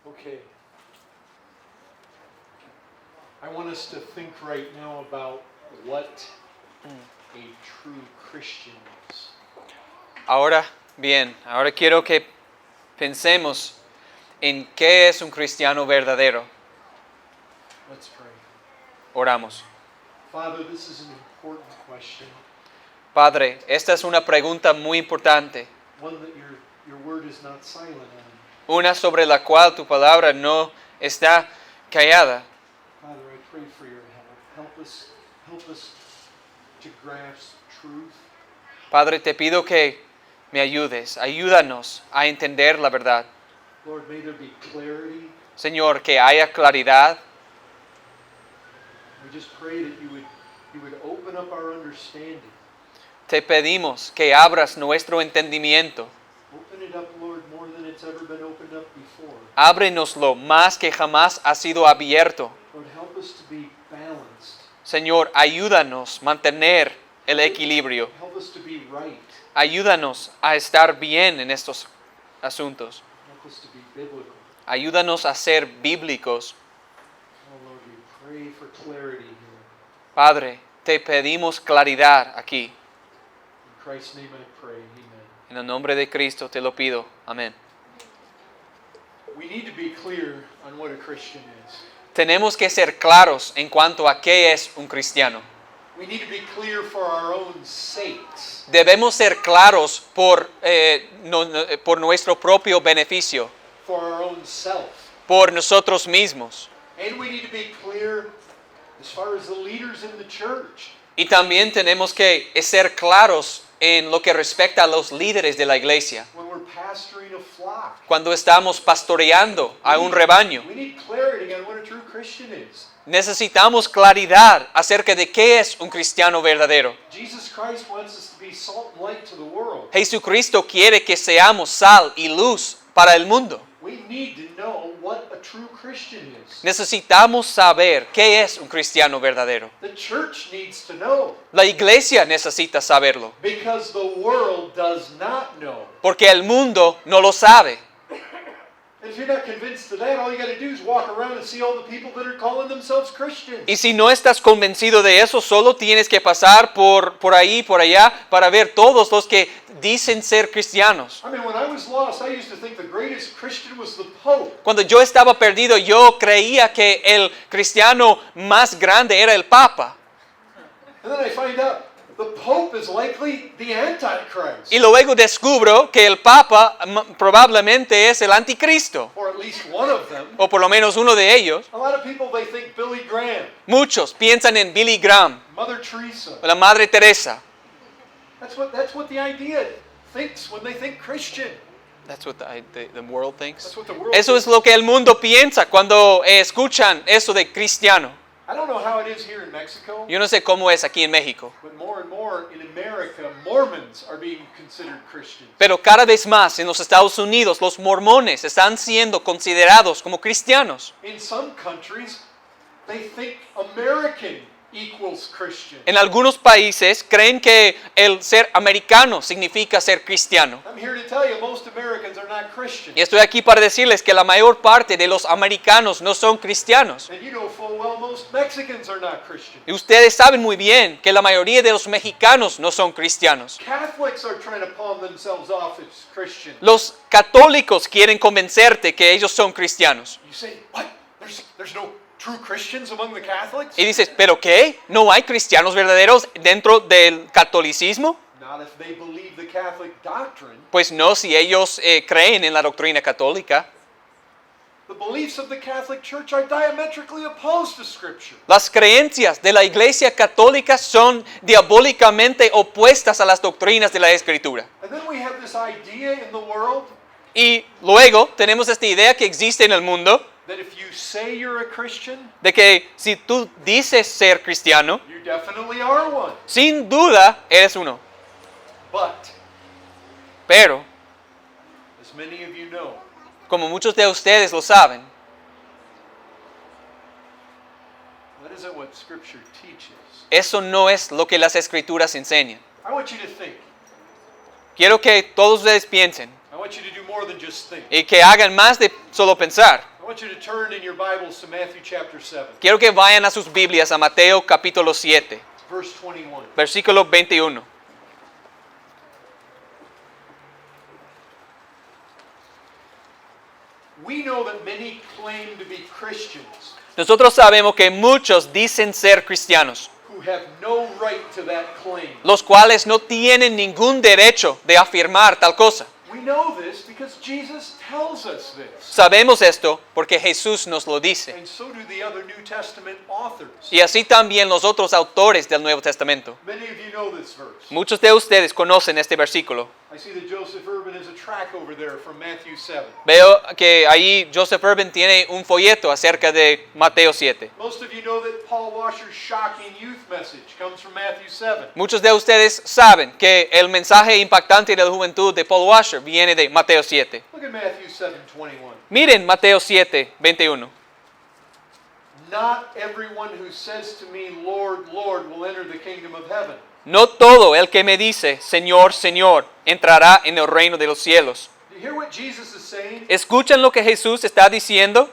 Okay. I want us to think right now about what a true Christian is. Ahora quiero que pensemos en qué es un cristiano verdadero. Let's pray. Oramos. Father, this is an important question. Padre, esta es una pregunta muy importante, One that your word is not silent on. una sobre la cual tu palabra no está callada. Father, I pray for your help. Help us to grasp truth. Padre, te pido que me ayudes, ayúdanos a entender la verdad. Lord, may there be clarity. Señor, que haya claridad. We just pray that you would open up our understanding. Te pedimos que abras nuestro entendimiento. Open it up, Lord, more than it's ever been opened up before. Ábrenoslo más que jamás ha sido abierto. Lord, help us to be balanced. Señor, ayúdanos a mantener el equilibrio. Help us to be right. Ayúdanos a estar bien en estos asuntos. Help us to be biblical. Ayúdanos a ser bíblicos. Oh, Lord, we pray for clarity here. Padre, te pedimos claridad aquí. In Christ's name I pray. Amen. En el nombre de Cristo te lo pido. Amén. We need to be clear on what a Christian is. Tenemos que ser claros en cuanto a qué es un cristiano. We need to be clear for our own sakes. Debemos ser claros por nuestro propio beneficio, For our own self. por nosotros mismos. And we need to be clear as far as the leaders in the church. Y también tenemos que ser claros en lo que respecta a los líderes de la iglesia. When we're pastoring a flock. Cuando estamos pastoreando a un rebaño, We need clarity on what a true Christian is. necesitamos claridad acerca de qué es un cristiano verdadero. Jesus Christ wants us to be salt and light to the world. Jesucristo quiere que seamos sal y luz para el mundo. We need to know what a true Christian is. Necesitamos saber qué es un cristiano verdadero. The church needs to know. La iglesia necesita saberlo, Because the world does not know. porque el mundo no lo sabe. And if you're not convinced of that, all you got to do is walk around and see all the people that are calling themselves Christians. Y si no estás convencido de eso, solo tienes que pasar por ahí, por allá, para ver todos los que dicen ser cristianos. I mean, when I was lost, I used to think the greatest Christian was the Pope. Cuando yo estaba perdido, yo creía que el cristiano más grande era el Papa. And then I find out the Pope is likely the Antichrist. Y luego descubro que el Papa probablemente es el anticristo, Or at least one of them. o por lo menos uno de ellos. A lot of people, they think Billy Graham, Muchos piensan en Billy Graham, Mother Teresa. o la Madre Teresa. That's what the idea thinks when they think Christian. That's what the world thinks. That's what the world Eso es lo que el mundo piensa cuando escuchan eso de cristiano. I don't know how it is here in Mexico, Yo no sé cómo es aquí en México, but more and more in America, Mormons are being considered Christians. pero cada vez más en los Estados Unidos los mormones están siendo considerados como cristianos. In some countries, they think American equals Christian. En algunos países creen que el ser americano significa ser cristiano. I'm here to tell you, most Americans are not Christians. Y estoy aquí para decirles que la mayor parte de los americanos no son cristianos. And you know full well most Mexicans are not Christians. Y ustedes saben muy bien que la mayoría de los mexicanos no son cristianos. Catholics are trying to palm themselves off as Christians. Los católicos quieren convencerte que ellos son cristianos. You say, what? There's no true Christians among the Catholics? Y dices, ¿pero qué? ¿No hay cristianos verdaderos dentro del catolicismo? Not if they believe the Catholic doctrine. Pues no, si ellos creen en la doctrina católica. The beliefs of the Catholic Church are diametrically opposed to Scripture. Las creencias de la Iglesia Católica son diabólicamente opuestas a las doctrinas de la Escritura. And then we have this idea in the world Y luego tenemos esta idea que existe en el mundo that if you say you're a Christian, de que si tú dices ser cristiano, you definitely are one. sin duda eres uno. But, Pero, as many of you know, como muchos de ustedes lo saben, that isn't what Scripture teaches. eso no es lo que las Escrituras enseñan. I want you to think. Quiero que todos ustedes piensen I want you to do more than just think. y que hagan más de solo pensar. I want you to turn in your Bibles to Matthew chapter 7, Quiero que vayan a sus Biblias a Mateo capítulo 7, verse 21. versículo 21. We know that many claim to be Christians Nosotros sabemos que muchos dicen ser cristianos, who have no right to that claim. los cuales no tienen ningún derecho de afirmar tal cosa. We know this because Jesus tells us this. Sabemos esto porque Jesús nos lo dice. And so do the other New Testament authors. Y así también los otros autores del Nuevo Testamento. Many of you know this verse. Muchos de ustedes conocen este versículo. I see that Joseph Urban has a track over there from Matthew 7. Veo que ahí Joseph Urban tiene un folleto acerca de Mateo 7. Most of you know that Paul Washer's shocking youth message comes from Matthew 7. Muchos de ustedes saben que el mensaje impactante de la juventud de Paul Washer viene de Mateo 7. Look at Matthew 7:21. Miren Mateo 7, 21. Not everyone who says to me, Lord, Lord, will enter the kingdom of heaven. No todo el que me dice, Señor, Señor, entrará en el reino de los cielos. Do you hear what Jesus is saying? ¿Escuchan lo que Jesús está diciendo?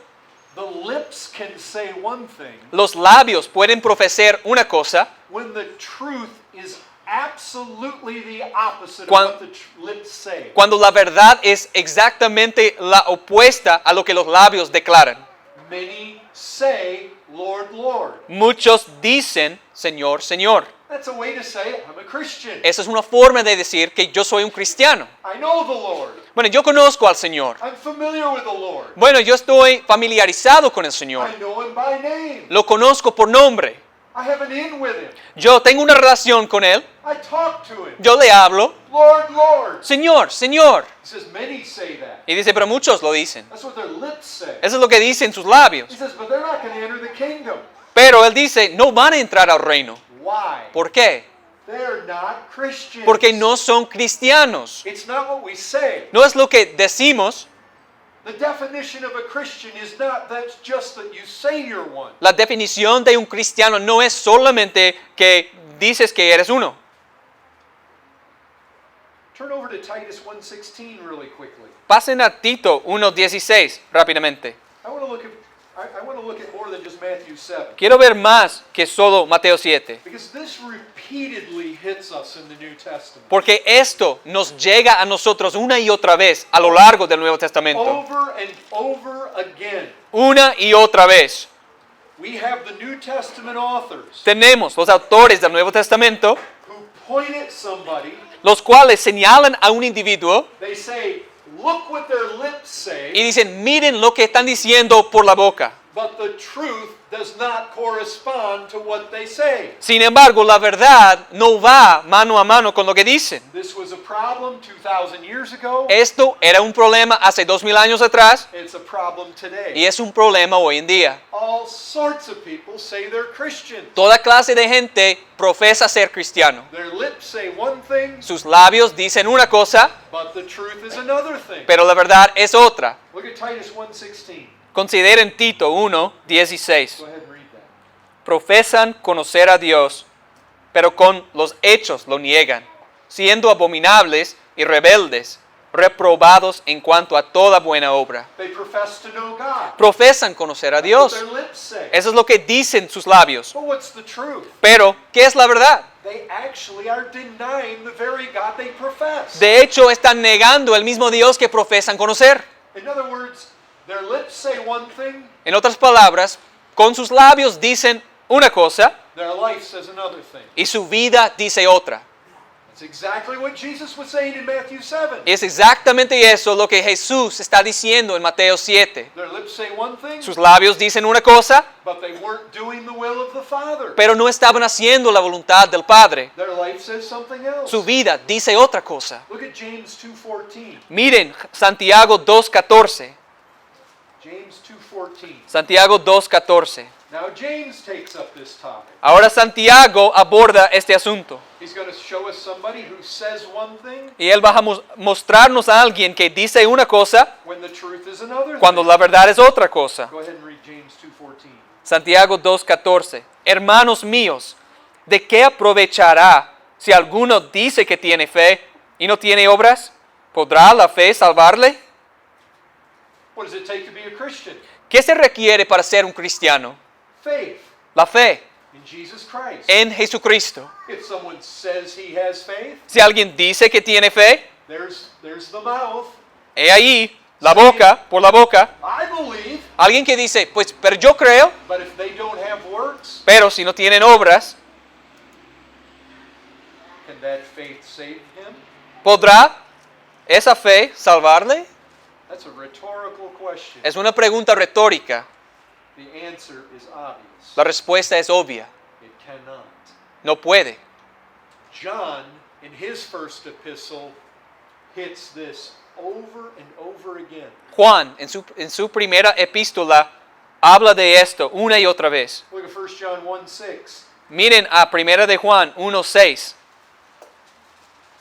The lips can say one thing Los labios pueden profesar una cosa when the truth is absolutely the opposite Cuan- of what the lips say. cuando la verdad es exactamente la opuesta a lo que los labios declaran. Many say, Lord, Lord. Muchos dicen, Señor, Señor. That's a way to say, I'm a Christian. Esa es una forma de decir que yo soy un cristiano. I know the Lord. Bueno, yo conozco al Señor. I'm familiar with the Lord. Bueno, yo estoy familiarizado con el Señor. I know him by name. Lo conozco por nombre. I have an in with him. Yo tengo una relación con Él. I talk to him. Yo le hablo, Lord, Lord. Señor, Señor. He says, many say that. Y dice, pero muchos lo dicen. That's what their lips say. Eso es lo que dicen sus labios. He says, but they're not going to enter the kingdom. Pero Él dice, no van a entrar al reino. Why? ¿Por qué? They're not Christians. Porque no son cristianos. It's not what we say. No es lo que decimos. The definition of a Christian is not that's just that you say you're one. La definición de un cristiano no es solamente que dices que eres uno. Turn over to Titus 1:16 really quickly. Pasen a Tito 1:16 rápidamente. I want to look at more than just Matthew 7. Quiero ver más que solo Mateo 7. Because this repeatedly hits us in the New Testament. Porque esto nos llega a nosotros una y otra vez a lo largo del Nuevo Testamento. Over and over again. Una y otra vez. We have the New Testament authors Tenemos los autores del Nuevo Testamento, who point at somebody. los cuales señalan a un individuo They say, look what their lips say, y dicen, miren lo que están diciendo por la boca. but the truth does not correspond to what they say. Sin embargo, la verdad no va mano a mano con lo que dicen. This was a problem 2,000 years ago. Esto era un problema hace 2000 años atrás It's a problem today. y es un problema hoy en día. All sorts of people say they're Christian. Toda clase de gente profesa ser cristiano. Their lips say one thing, Sus labios dicen una cosa, but the truth is another thing. pero la verdad es otra. Look at Titus 1:16. Consideren Tito 1:16. Go ahead and read that. Profesan conocer a Dios, pero con los hechos lo niegan, siendo abominables y rebeldes, reprobados en cuanto a toda buena obra. They profess to know God. Profesan conocer a That's Dios. what their lips say. Eso es lo que dicen sus labios. But what's the truth? Pero, ¿qué es la verdad? They actually are denying the very God they profess. De hecho, están negando el mismo Dios que profesan conocer. In other words, their lips say one thing, En otras palabras, con sus labios dicen una cosa their life says another thing. y su vida dice otra. That's exactly what Jesus was saying in Matthew 7. Es exactamente eso lo que Jesús está diciendo en Mateo 7. Their lips say one thing, Sus labios dicen una cosa, but they weren't doing the will of the Father. pero no estaban haciendo la voluntad del Padre. Their life says something else. Su vida dice otra cosa. Look at James 2:14. Miren Santiago 2:14. James 2:14. Santiago 2:14. Now James takes up this topic. Ahora Santiago aborda este asunto. He's going to show us somebody who says one thing Y él va a mostrarnos a alguien que dice una cosa when the truth is another cuando thing. la verdad es otra cosa. Go ahead and read James 2:14. Santiago 2:14. Hermanos míos, ¿de qué aprovechará si alguno dice que tiene fe y no tiene obras? ¿Podrá la fe salvarle? What does it take to be a Christian? ¿Qué se requiere para ser un cristiano? Faith La fe in Jesus Christ. en Jesucristo. If someone says he has faith, Si alguien dice que tiene fe, there's the mouth. he ahí la boca, por la boca. I believe, Alguien que dice, pues, pero yo creo, but if they don't have works, pero si no tienen obras, can that faith save him? ¿podrá esa fe salvarle? That's a rhetorical question. Es una pregunta retórica. The answer is obvious. La respuesta es obvia. It cannot. No puede. John, in his first epistle, hits this over and over again. Juan, en su primera epístola, habla de esto una y otra vez. Look at 1 John 1:6. Miren a primera de Juan 1:6.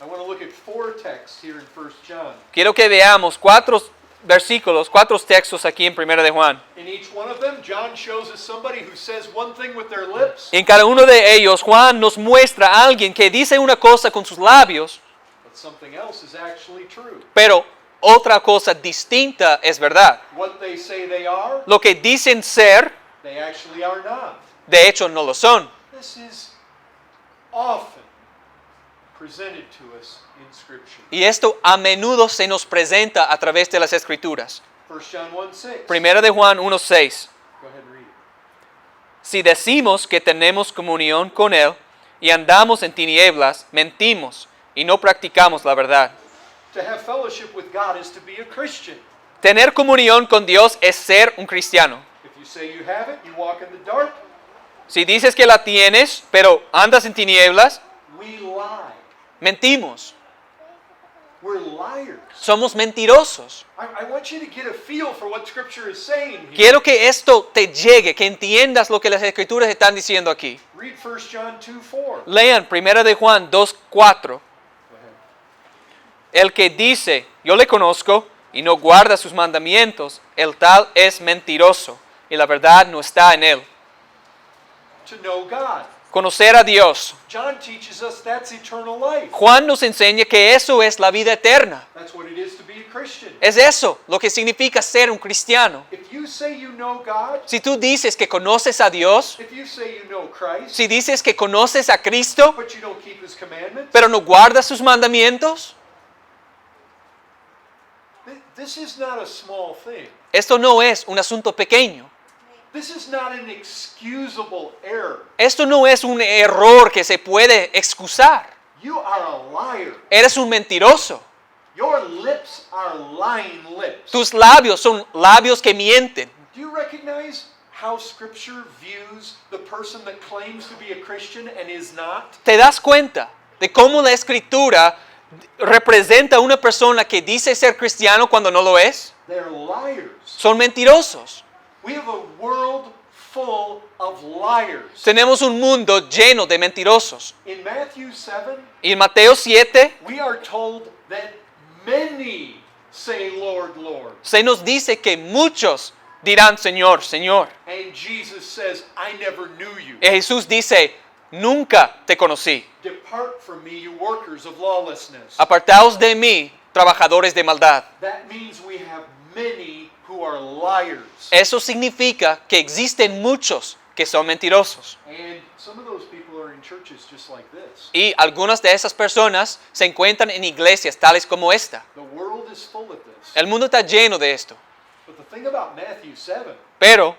I want to look at 4 texts here in 1 John. Quiero que veamos 4 versículos, 4 textos aquí en primera de Juan. In each one of them, John shows us somebody who says one thing with their lips, En cada uno de ellos, Juan nos muestra a alguien que dice una cosa con sus labios, but something else is actually true. pero otra cosa distinta es verdad. What they say they are, Lo que dicen ser, they actually are not. de hecho no lo son. This is often presented to us in Scripture. Y esto a menudo se nos presenta a través de las Escrituras. 1 John 1:6. Primera de Juan 1:6. Go ahead and read it. Si decimos que tenemos comunión con Él y andamos en tinieblas, mentimos y no practicamos la verdad. To have fellowship with God is to be a Christian. Tener comunión con Dios es ser un cristiano. If you say you have it, you walk in the dark, Si dices que la tienes, pero andas en tinieblas, we lie. mentimos. We're liars. Somos mentirosos. I want you to get a feel for what Scripture is saying here. Quiero que esto te llegue, que entiendas lo que las Escrituras están diciendo aquí. Read 1 John 2:4. Lean primera de Juan 2:4. Go ahead. El que dice, yo le conozco, y no guarda sus mandamientos, el tal es mentiroso, y la verdad no está en él. To know God. Conocer a Dios. John teaches us that's eternal life. Juan nos enseña que eso es la vida eterna. That's what it is to be a Christian. Es eso lo que significa ser un cristiano. If you say you know God, Si tú dices que conoces a Dios, if you say you know Christ, si dices que conoces a Cristo, but you don't keep His commandments, pero no guardas sus mandamientos, this is not a small thing. esto no es un asunto pequeño. This is not an excusable error. Esto no es un error que se puede excusar. You are a liar. Eres un mentiroso. Your lips are lying lips. Tus labios son labios que mienten. Do you recognize how Scripture views the person that claims to be a Christian and is not? ¿Te das cuenta de cómo la Escritura representa a una persona que dice ser cristiano cuando no lo es? They're liars. Son mentirosos. We have a world full of liars. Tenemos un mundo lleno de mentirosos. In Matthew 7, Y en Mateo 7 we are told that many say, Lord, Lord. se nos dice que muchos dirán, Señor, Señor. And Jesus says, I never knew you. Y Jesús dice, nunca te conocí. Depart from me, you workers of lawlessness. Apartaos de mí, trabajadores de maldad. That means we have many who are liars. Eso significa que existen muchos que son mentirosos. And some of those people are in churches just like this. Y algunas de esas personas se encuentran en iglesias tales como esta. The world is full of this. El mundo está lleno de esto. But the thing about Matthew 7, Pero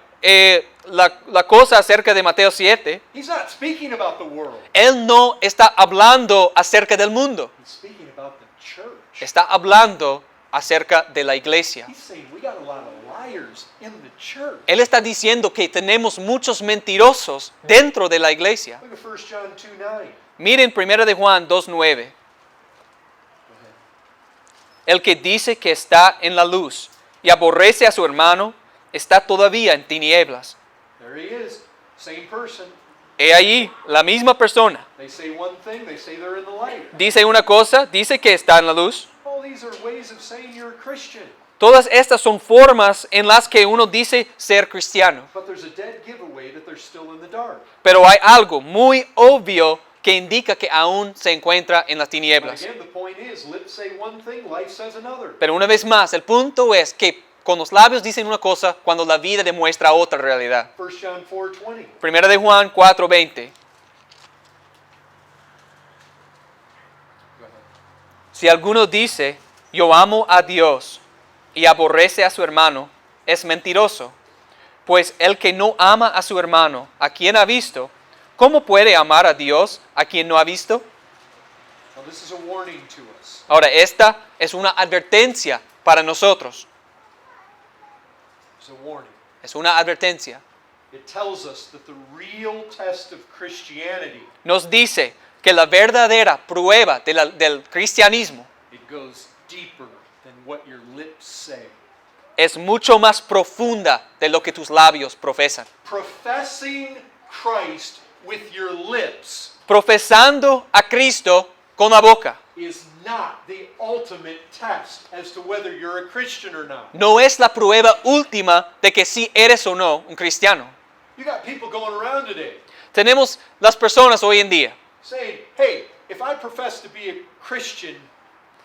la cosa acerca de Mateo 7, he's not speaking about the world. Él no está hablando acerca del mundo. He's speaking about the church. Está hablando acerca de la iglesia. He's saying we got a lot of liars in the church. Él está diciendo que tenemos muchos mentirosos dentro de la iglesia. Look at 1 John 2:9. Miren 1 de Juan 2:9. Go ahead. El que dice que está en la luz y aborrece a su hermano, está todavía en tinieblas. There he is, same person. He allí la misma persona. They say one thing, they say they're in the light. Dice una cosa, dice que está en la luz. All these are ways of saying you're a Christian. Todas estas son formas en las que uno dice ser cristiano. But there's a dead giveaway that they're still in the dark. Pero hay algo muy obvio que indica que aún se encuentra en las But tinieblas. again, the point is, lips say one thing, life says another. Pero una vez más, el punto es que con los labios dicen una cosa cuando la vida demuestra otra realidad. 1 John 4:20. Primera de Juan 4:20. Go ahead. Si alguno dice, yo amo a Dios y aborrece a su hermano, es mentiroso. Pues el que no ama a su hermano, a quien ha visto, ¿cómo puede amar a Dios a quien no ha visto? Now this is a warning to us. Ahora, esta es una advertencia para nosotros. It's a warning. Es una advertencia. It tells us that the real test of Christianity, Nos dice que la verdadera prueba del cristianismo it goes deeper than what your lips say. es mucho más profunda de lo que tus labios profesan. Professing Christ with your lips Profesando a Cristo con la boca is not the ultimate test as to whether you're a Christian or not. no es la prueba última de que si eres o no un cristiano. You got people going around today Tenemos las personas hoy en día saying, hey, if I profess to be a Christian,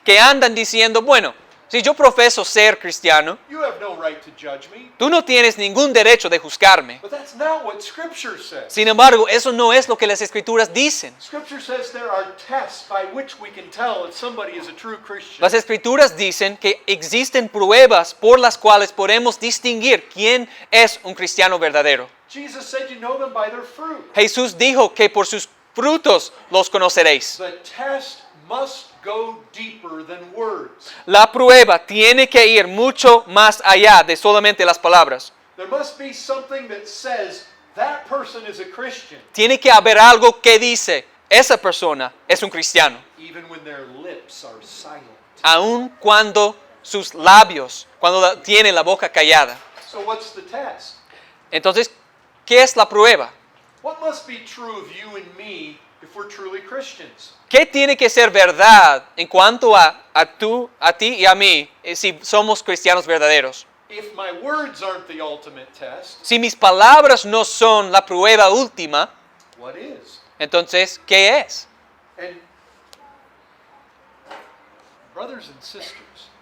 que andan diciendo, bueno, si yo profeso ser cristiano, you have no right to judge me. tú no tienes ningún derecho de juzgarme. But that's not what Scripture says. Sin embargo, eso no es lo que las Escrituras dicen. Scripture says there are tests by which we can tell if somebody is a true Christian. Las Escrituras dicen que existen pruebas por las cuales podemos distinguir quién es un cristiano verdadero. Jesus said you know them by their fruit. Jesús dijo que por sus frutos los conoceréis. The test must go deeper than words. La prueba tiene que ir mucho más allá de solamente las palabras. There must be something that says that person is a Christian, Tiene que haber algo que dice, esa persona es un cristiano. even when their lips are silent. Aun cuando sus labios, tiene la boca callada. So what's the test? Entonces, ¿qué es la prueba? What must be true of you and me if we're truly Christians? ¿Qué tiene que ser verdad en cuanto a ti y a mí si somos cristianos verdaderos? If my words aren't the ultimate test, Si mis palabras no son la prueba última, what is? entonces, ¿qué es? And brothers and sisters,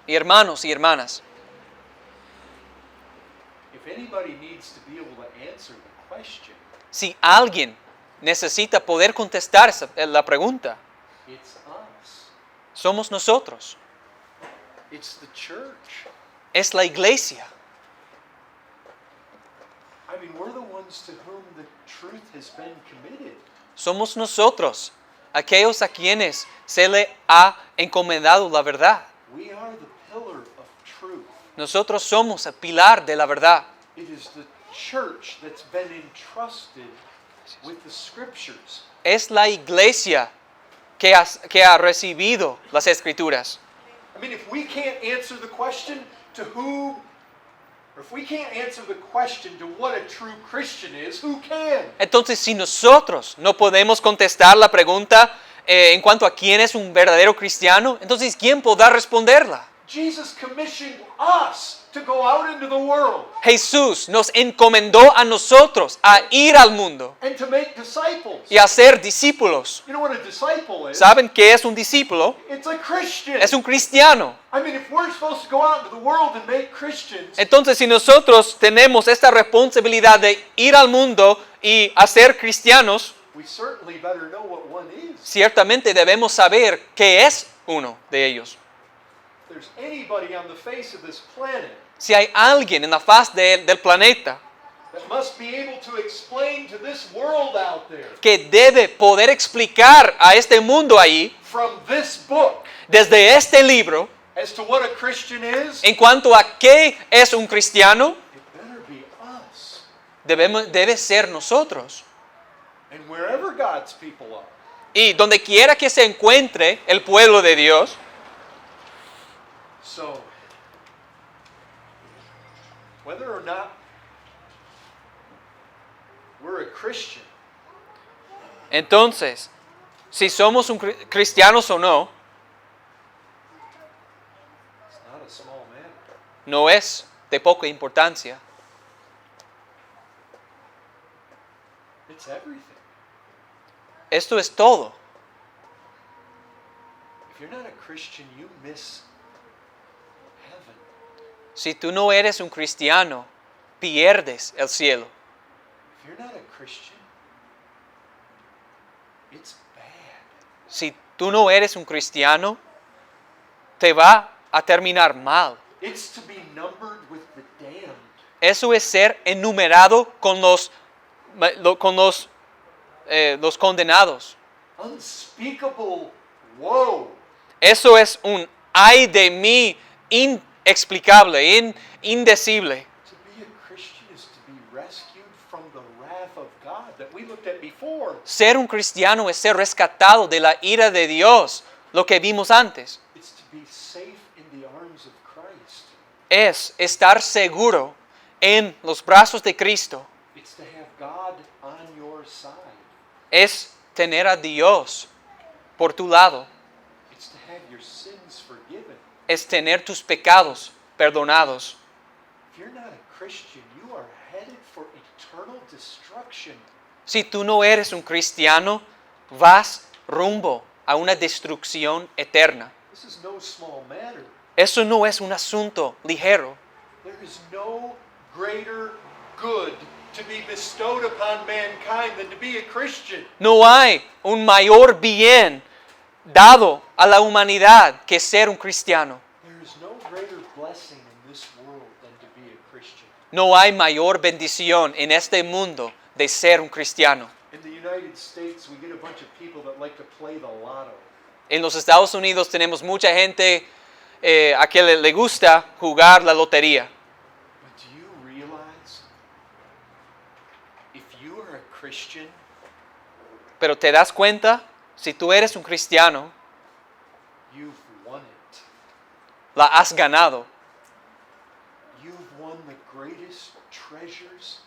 Y hermanos y hermanas, if anybody needs to be able to answer the question, si alguien necesita poder contestar la pregunta, it's us. somos nosotros. It's the church. Es la iglesia. I mean, we're the ones to whom the truth has been committed. Somos nosotros, aquellos a quienes se le ha encomendado la verdad. We are the pillar of truth. Nosotros somos el pilar de la verdad. It is the church that's been entrusted with the scriptures. Es la iglesia que ha recibido las escrituras. I mean, if we can't answer the question to who, or if we can't answer the question to what a true Christian is, who can? Entonces, si nosotros no podemos contestar la pregunta en cuanto a quién es un verdadero cristiano, entonces, ¿quién podrá responderla? Jesus commissioned us to go out into the world Jesús nos encomendó a nosotros a ir al mundo and to make disciples. y a ser discípulos. You know what a disciple is? ¿Saben qué es un discípulo? It's a Christian. Es un cristiano. I mean, if we're supposed to go out into the world and make Christians, Entonces, si nosotros tenemos esta responsabilidad de ir al mundo y hacer cristianos, we certainly better know what one is. ciertamente debemos saber qué es uno de ellos. If there's anybody on the face of this planet Si hay alguien en la faz del planeta that must be able to explain to this world out there que debe poder explicar a este mundo ahí, from this book desde este libro, as to what a Christian is, en cuanto a qué es un cristiano, it better be us. debe ser nosotros. And wherever God's people are, Y donde quiera que se encuentre el pueblo de Dios, so whether or not we're a Christian, entonces, si somos cristianos o no, it's not a small matter. no es de poca importancia. It's everything. Esto es todo. If you're not a Christian, you miss heaven. Si tú no eres un cristiano, pierdes el cielo. If you're not a Christian, it's bad. Si tú no eres un cristiano, te va a terminar mal. It's to be numbered with the damned. Eso es ser enumerado con los condenados. Unspeakable woe. Eso es un ay de mí inexplicable, indecible. To be a Christian is to be rescued from the wrath of God that we looked at before. Ser un cristiano es ser rescatado de la ira de Dios, lo que vimos antes. It's to be safe in the arms of Christ. Es estar seguro en los brazos de Cristo. It's to have God on your side. Es tener a Dios por tu lado. It's to have your sins forgiven. Es tener tus pecados perdonados. If you're not a Christian, you are headed for eternal destruction. Si tú no eres un cristiano, vas rumbo a una destrucción eterna. This is no small matter. Eso no es un asunto ligero. There is no greater good to be bestowed upon mankind than to be a Christian. No hay un mayor bien dado a la humanidad que ser un cristiano. There is no greater blessing in this world than to be a Christian. No hay mayor bendición en este mundo de ser un cristiano. In the United States, we get a bunch of people that like to play the lotto. En los Estados Unidos tenemos mucha gente a que le gusta jugar la lotería. But do you realize if you are a Christian, Pero te das cuenta, si tú eres un cristiano, you've won it. la has ganado. You've won the greatest treasures.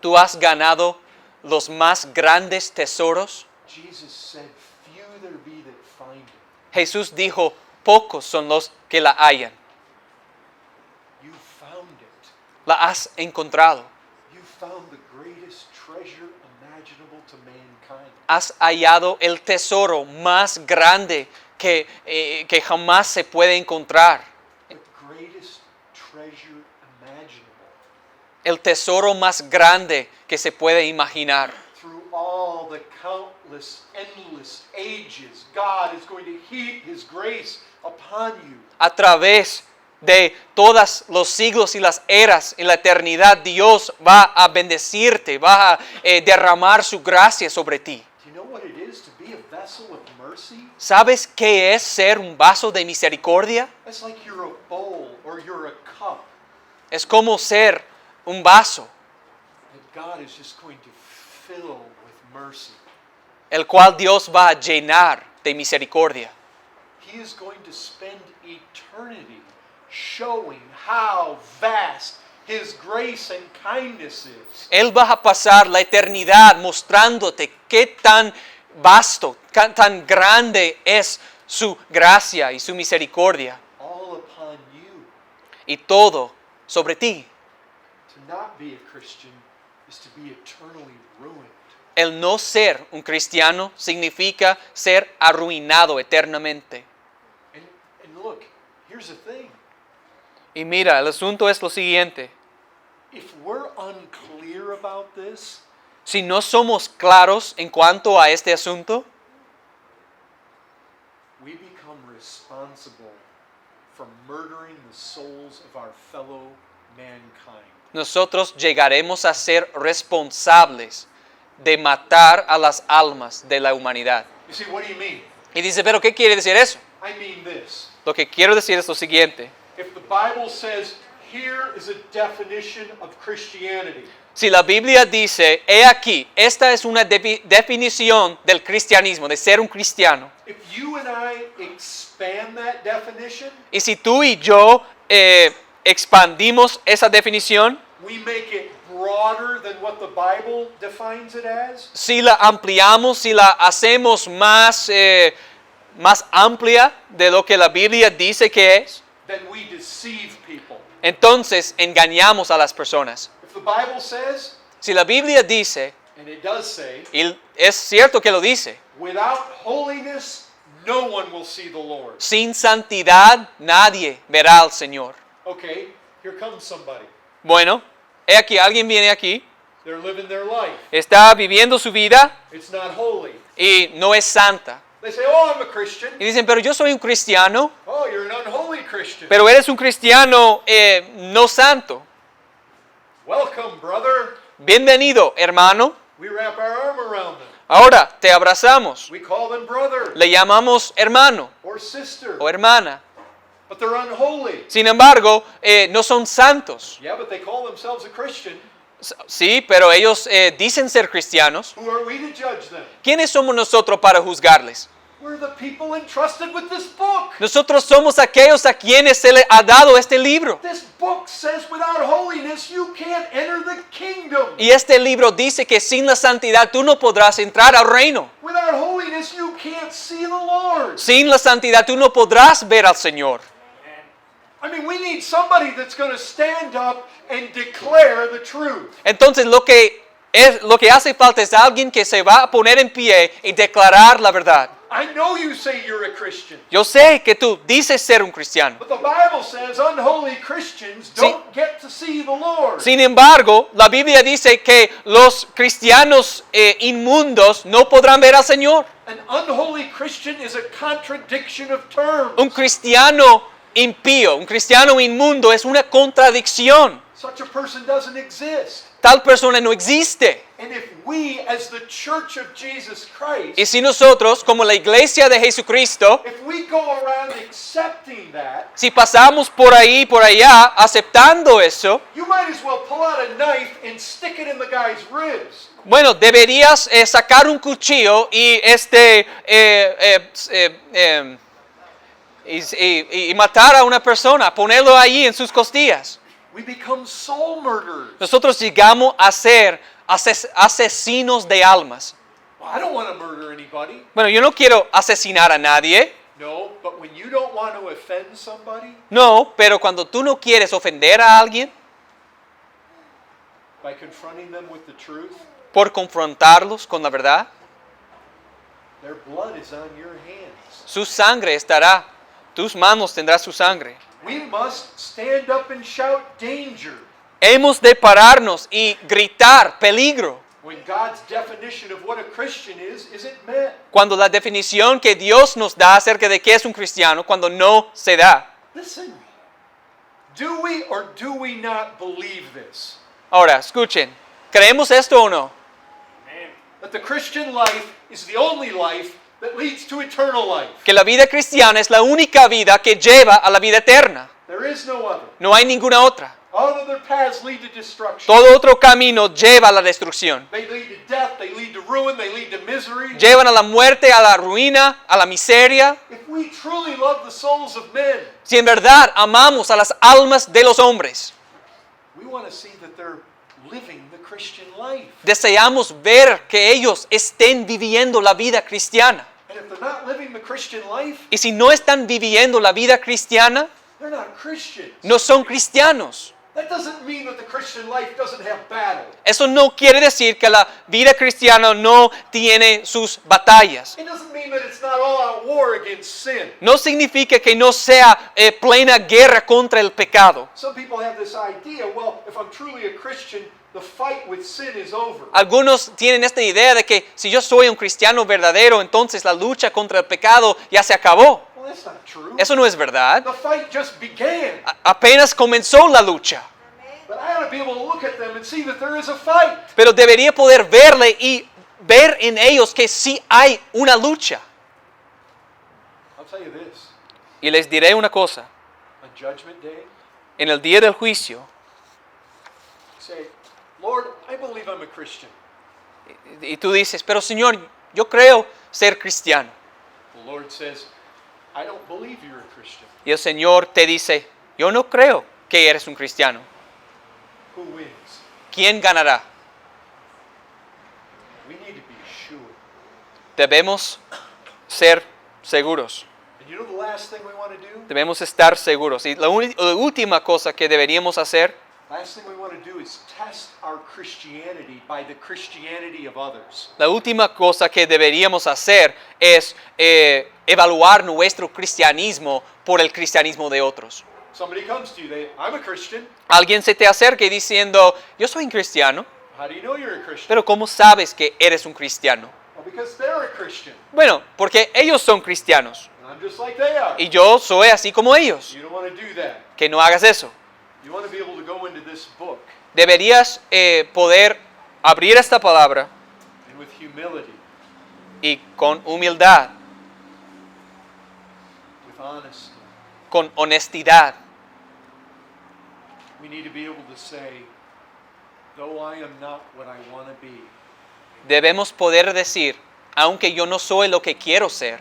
Tú has ganado los más grandes tesoros. Jesus said, few there be that find it. Jesús dijo, pocos son los que la hallan. You found it. La has encontrado. You found the greatest treasure imaginable to mankind. Has hallado el tesoro más grande que jamás se puede encontrar. The greatest treasure imaginable. El tesoro más grande que se puede imaginar. Through all the countless, endless ages, God is going to heap His grace upon you. A través de todos los siglos y las eras en la eternidad, Dios va a bendecirte, va a derramar su gracia sobre ti. Do you know what it is to be a vessel of mercy? ¿Sabes qué es ser un vaso de misericordia? It's like you're a bowl or you're a cup Es como ser un vaso, that God is just going to fill with mercy. el cual Dios va a llenar de misericordia. He is going to spend eternity showing how vast His grace and kindness is. Él va a pasar la eternidad mostrándote qué tan vasto, tan grande es su gracia y su misericordia. All upon you. Y todo sobre ti. To not be a Christian is to be eternally ruined. El no ser un cristiano significa ser arruinado eternamente. And look, here's the thing. Y mira, el asunto es lo siguiente. If we're unclear about this, Si no somos claros en cuanto a este asunto, we become responsible for murdering the souls of our fellow mankind. nosotros llegaremos a ser responsables de matar a las almas de la humanidad. You see, what do you mean? Y dice, ¿pero qué quiere decir eso? I mean this. Lo que quiero decir es lo siguiente. If the Bible says, here is a definition of Christianity, Si la Biblia dice, he aquí, esta es una definición del cristianismo, de ser un cristiano. if you and I expand that definition, Y si tú y yo expandimos esa definición, we make it broader than what the Bible defines it as, si la ampliamos, si la hacemos más amplia de lo que la Biblia dice que es, then we deceive people. entonces engañamos a las personas. If the Bible says, Si la Biblia dice, and it does say, y es cierto que lo dice, without holiness, no one will see the Lord. sin santidad nadie verá al Señor. Okay, here comes somebody. Bueno, he aquí, alguien viene aquí, They're living their life. está viviendo su vida It's not holy. y no es santa. They say, oh, I'm a Christian. Y dicen, pero yo soy un cristiano, Oh, you're an unholy Christian. pero eres un cristiano no santo. Welcome, brother. Bienvenido, hermano. We wrap our arm around them. Ahora te abrazamos, We call them brother le llamamos hermano or sister. o hermana. But they're unholy. Sin embargo, no son santos. Yeah, but they call themselves a Christian. Sí, pero ellos dicen ser cristianos. Who are we to judge them? ¿Quiénes somos nosotros para juzgarles? We're the people entrusted with this book. Nosotros somos aquellos a quienes se les ha dado este libro. This book says without holiness you can't enter the kingdom. Y este libro dice que sin la santidad tú no podrás entrar al reino. Without holiness you can't see the Lord. Sin la santidad tú no podrás ver al Señor. I mean, we need somebody that's going to stand up and declare the truth. Entonces lo que hace falta es alguien que se va a poner en pie y declarar la verdad. I know you say you're a Christian, Yo sé que tú dices ser un cristiano. but the Bible says unholy Christians don't get to see the Lord. Sin embargo, la Biblia dice que los cristianos inmundos no podrán ver al Señor. An unholy Christian is a contradiction of terms. Un cristiano impío, un cristiano inmundo es una contradicción. Such a person doesn't exist. Tal persona no existe. And if we, as the church of Jesus Christ, Y si nosotros, como la iglesia de Jesucristo, if we go around accepting that, si pasamos por ahí, por allá, aceptando eso, you might as well pull out a knife and stick it in the guy's ribs. bueno, deberías sacar un cuchillo y y matar a una persona, ponerlo allí en sus costillas. We become soul murderers. Nosotros llegamos a ser asesinos de almas. Well, I don't want to murder anybody. Bueno, yo no quiero asesinar a nadie. No, but when you don't want to offend somebody No, pero cuando tú no quieres ofender a alguien by confronting them with the truth, por confrontarlos con la verdad, their blood is on your hands. su sangre estará, tus manos tendrán su sangre. We must stand up and shout danger Hemos de pararnos y gritar peligro when God's definition of what a Christian isn't met. cuando la definición que Dios nos da acerca de qué es un cristiano, cuando no se da. Listen, do we or do we not believe this? Ahora, escuchen, ¿creemos esto o no? That the Christian life is the only life that leads to eternal life. Que la vida cristiana es la única vida que lleva a la vida eterna. There is no other. No hay ninguna otra. All other paths lead to destruction. Todo otro camino lleva a la destrucción. They lead to death, they lead to ruin, they lead to misery. Llevan a la muerte, a la ruina, a la miseria. If we truly love the souls of men, Si en verdad amamos a las almas de los hombres, we want to see that they're living the Christian life. deseamos ver que ellos estén viviendo la vida cristiana. And if they're not living the Christian life, Y si no están viviendo la vida cristiana, they're not Christians. no son cristianos. That doesn't mean that the Christian life doesn't have battle. Eso no quiere decir que la vida cristiana no tiene sus batallas. It doesn't mean that it's not all out war against sin. No significa que no sea plena guerra contra el pecado. Some people have this idea, well, if I'm truly a Christian, the fight with sin is over. Algunos tienen esta idea de que si yo soy un cristiano verdadero, entonces la lucha contra el pecado ya se acabó. Well, that's not true. Eso no es verdad. The fight just began. Apenas comenzó la lucha. But I ought to be able to look at them and see that there is a fight. Pero debería poder verle y ver en ellos que sí hay una lucha. I'll tell you this. Y les diré una cosa. On Judgment Day, En el día del juicio, say, Lord, I believe I'm a Christian. y tú dices, pero Señor, yo creo ser cristiano. The Lord says, I don't believe you're a Christian. Y el Señor te dice, yo no creo que eres un cristiano. Who wins? ¿Quién ganará? We need to be sure. Debemos ser seguros. And you know the last thing we want to do? Debemos estar seguros. Y la última cosa que deberíamos hacer, Last thing we want to do is test our Christianity by the Christianity of others. la última cosa que deberíamos hacer es evaluar nuestro cristianismo por el cristianismo de otros. Somebody comes to you, I'm a Christian. Alguien se te acerca y diciendo, yo soy un cristiano, How do you know you're a Christian? pero ¿cómo sabes que eres un cristiano? Well, because they're a Christian. Bueno, porque ellos son cristianos And I'm just like they are. y yo soy así como ellos. You don't want to do that. Que no hagas eso. You want to be able to go into this book Deberías poder abrir esta palabra and with humility, y con humildad, with honesty. con honestidad. We need to be able to say, though I am not what I want to be, Debemos poder decir, aunque yo no soy lo que quiero ser,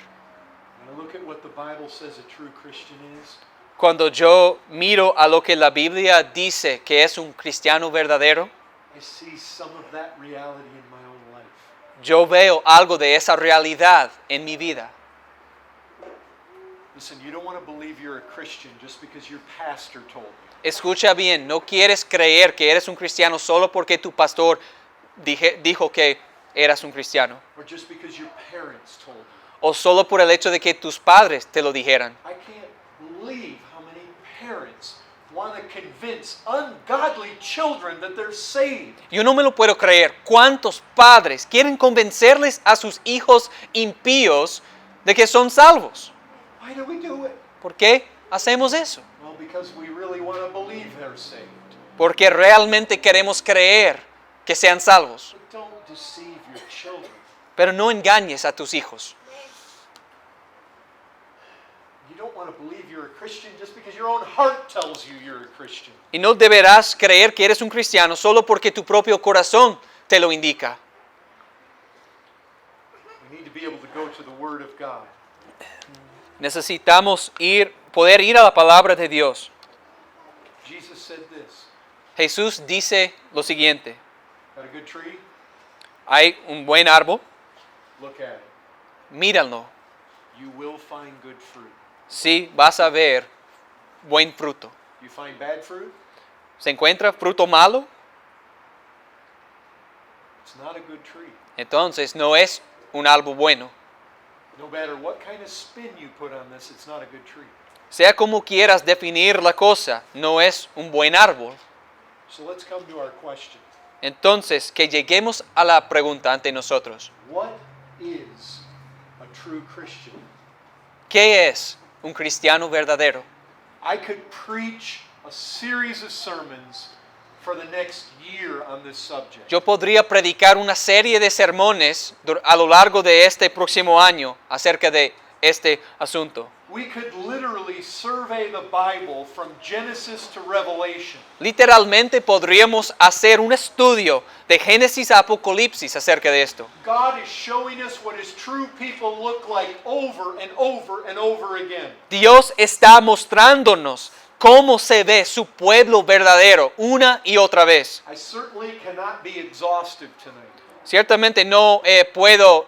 when I look at what the Bible says a true Christian is, cuando yo miro a lo que la Biblia dice que es un cristiano verdadero, I see some of that reality in my own life. yo veo algo de esa realidad en mi vida. Listen, you don't want to believe you're a Christian just because your pastor told you. Escucha bien, no quieres creer que eres un cristiano solo porque tu pastor dijo que eras un cristiano, Or just because your parents told you. o solo por el hecho de que tus padres te lo dijeran. I can't believe how many parents want to convince ungodly children that they're saved. Yo no me lo puedo creer. ¿Cuántos padres quieren convencerles a sus hijos impíos de que son salvos? Why do we do it? ¿Por qué hacemos eso? Well, because we really want to believe they're saved. Porque realmente queremos creer que sean salvos. But don't deceive your children. Pero no engañes a tus hijos. You don't want to believe you're a Christian just because your own heart tells you you're a Christian. Y no deberás creer que eres un cristiano solo porque tu propio corazón te lo indica. We need to be able to go to the Word of God. Necesitamos poder ir a la palabra de Dios. Jesus said this. Jesús dice lo siguiente: Got a good tree? hay un buen árbol, Look at it. míralo. You will find good fruit. Sí, vas a ver buen fruto. You find bad fruit? ¿Se encuentra fruto malo? It's not a good tree. Entonces no es un árbol bueno. No matter what kind of spin you put on this, it's not a good tree. Sea como quieras definir la cosa, no es un buen árbol. So let's come to our question. Entonces, que lleguemos a la pregunta ante nosotros. What is a true Christian? ¿Qué es un cristiano verdadero? I could preach a series of sermons for the next year on this subject. Yo podría predicar una serie de sermones a lo largo de este próximo año acerca de este asunto. We could literally survey the Bible from Genesis to Revelation. Literalmente podríamos hacer un estudio de Génesis a Apocalipsis acerca de esto. God is showing us what his true people look like over and over and over again. Dios está mostrándonos cómo se ve su pueblo verdadero una y otra vez. I certainly cannot be exhaustive tonight, Ciertamente no puedo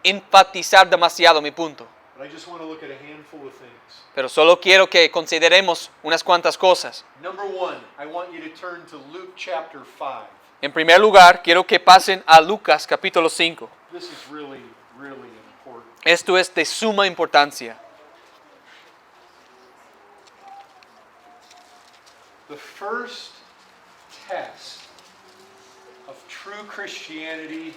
enfatizar demasiado mi punto, but I just want to look at a handful of things. pero solo quiero que consideremos unas cuantas cosas. Number one, I want you to turn to Luke chapter 5. En primer lugar, quiero que pasen a Lucas capítulo 5. This is really, really important. Esto es de suma importancia. The first test of true Christianity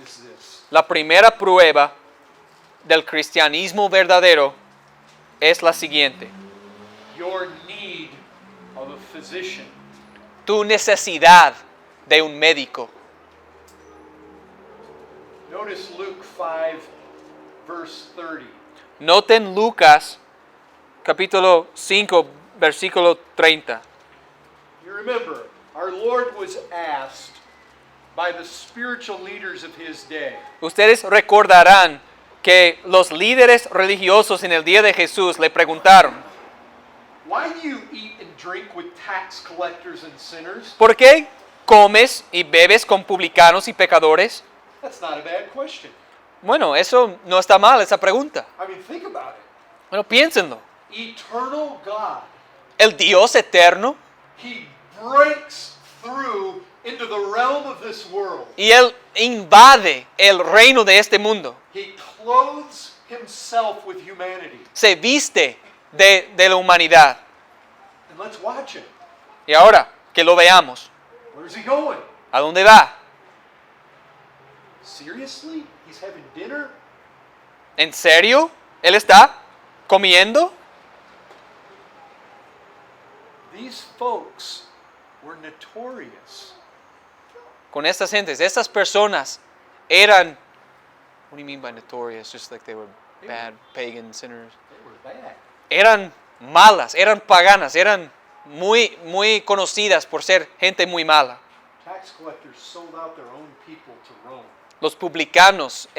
is this. La primera prueba del cristianismo verdadero es la siguiente: Your need of a physician. tu necesidad de un médico. Notice Luke 5, verse 30. Noten Lucas capítulo 5, versículo 30. You remember, our Lord was asked by the spiritual leaders of his day, Ustedes recordarán que los líderes religiosos en el día de Jesús le preguntaron: why do you eat and drink with tax collectors and sinners? ¿por qué comes y bebes con publicanos y pecadores? That's not a bad question. Bueno, eso no está mal, esa pregunta. I mean, think about it. Bueno, piénsenlo. Eternal God, El Dios eterno, he breaks through into the realm of this world. y Él invade el reino de este mundo. He clothes himself with humanity. Se viste de la humanidad. And let's watch him. Y ahora, que lo veamos. Where's he going? ¿A dónde va? Seriously? He's having dinner? ¿En serio? ¿Él está comiendo? These folks were notorious. Con estas gentes, estas personas eran, what do you mean by notorious? Just like they were bad pagan sinners. They were bad. Eran malas, eran paganas, eran muy conocidas por ser gente muy mala. Tax collectors sold out their own people to Rome. Los publicanos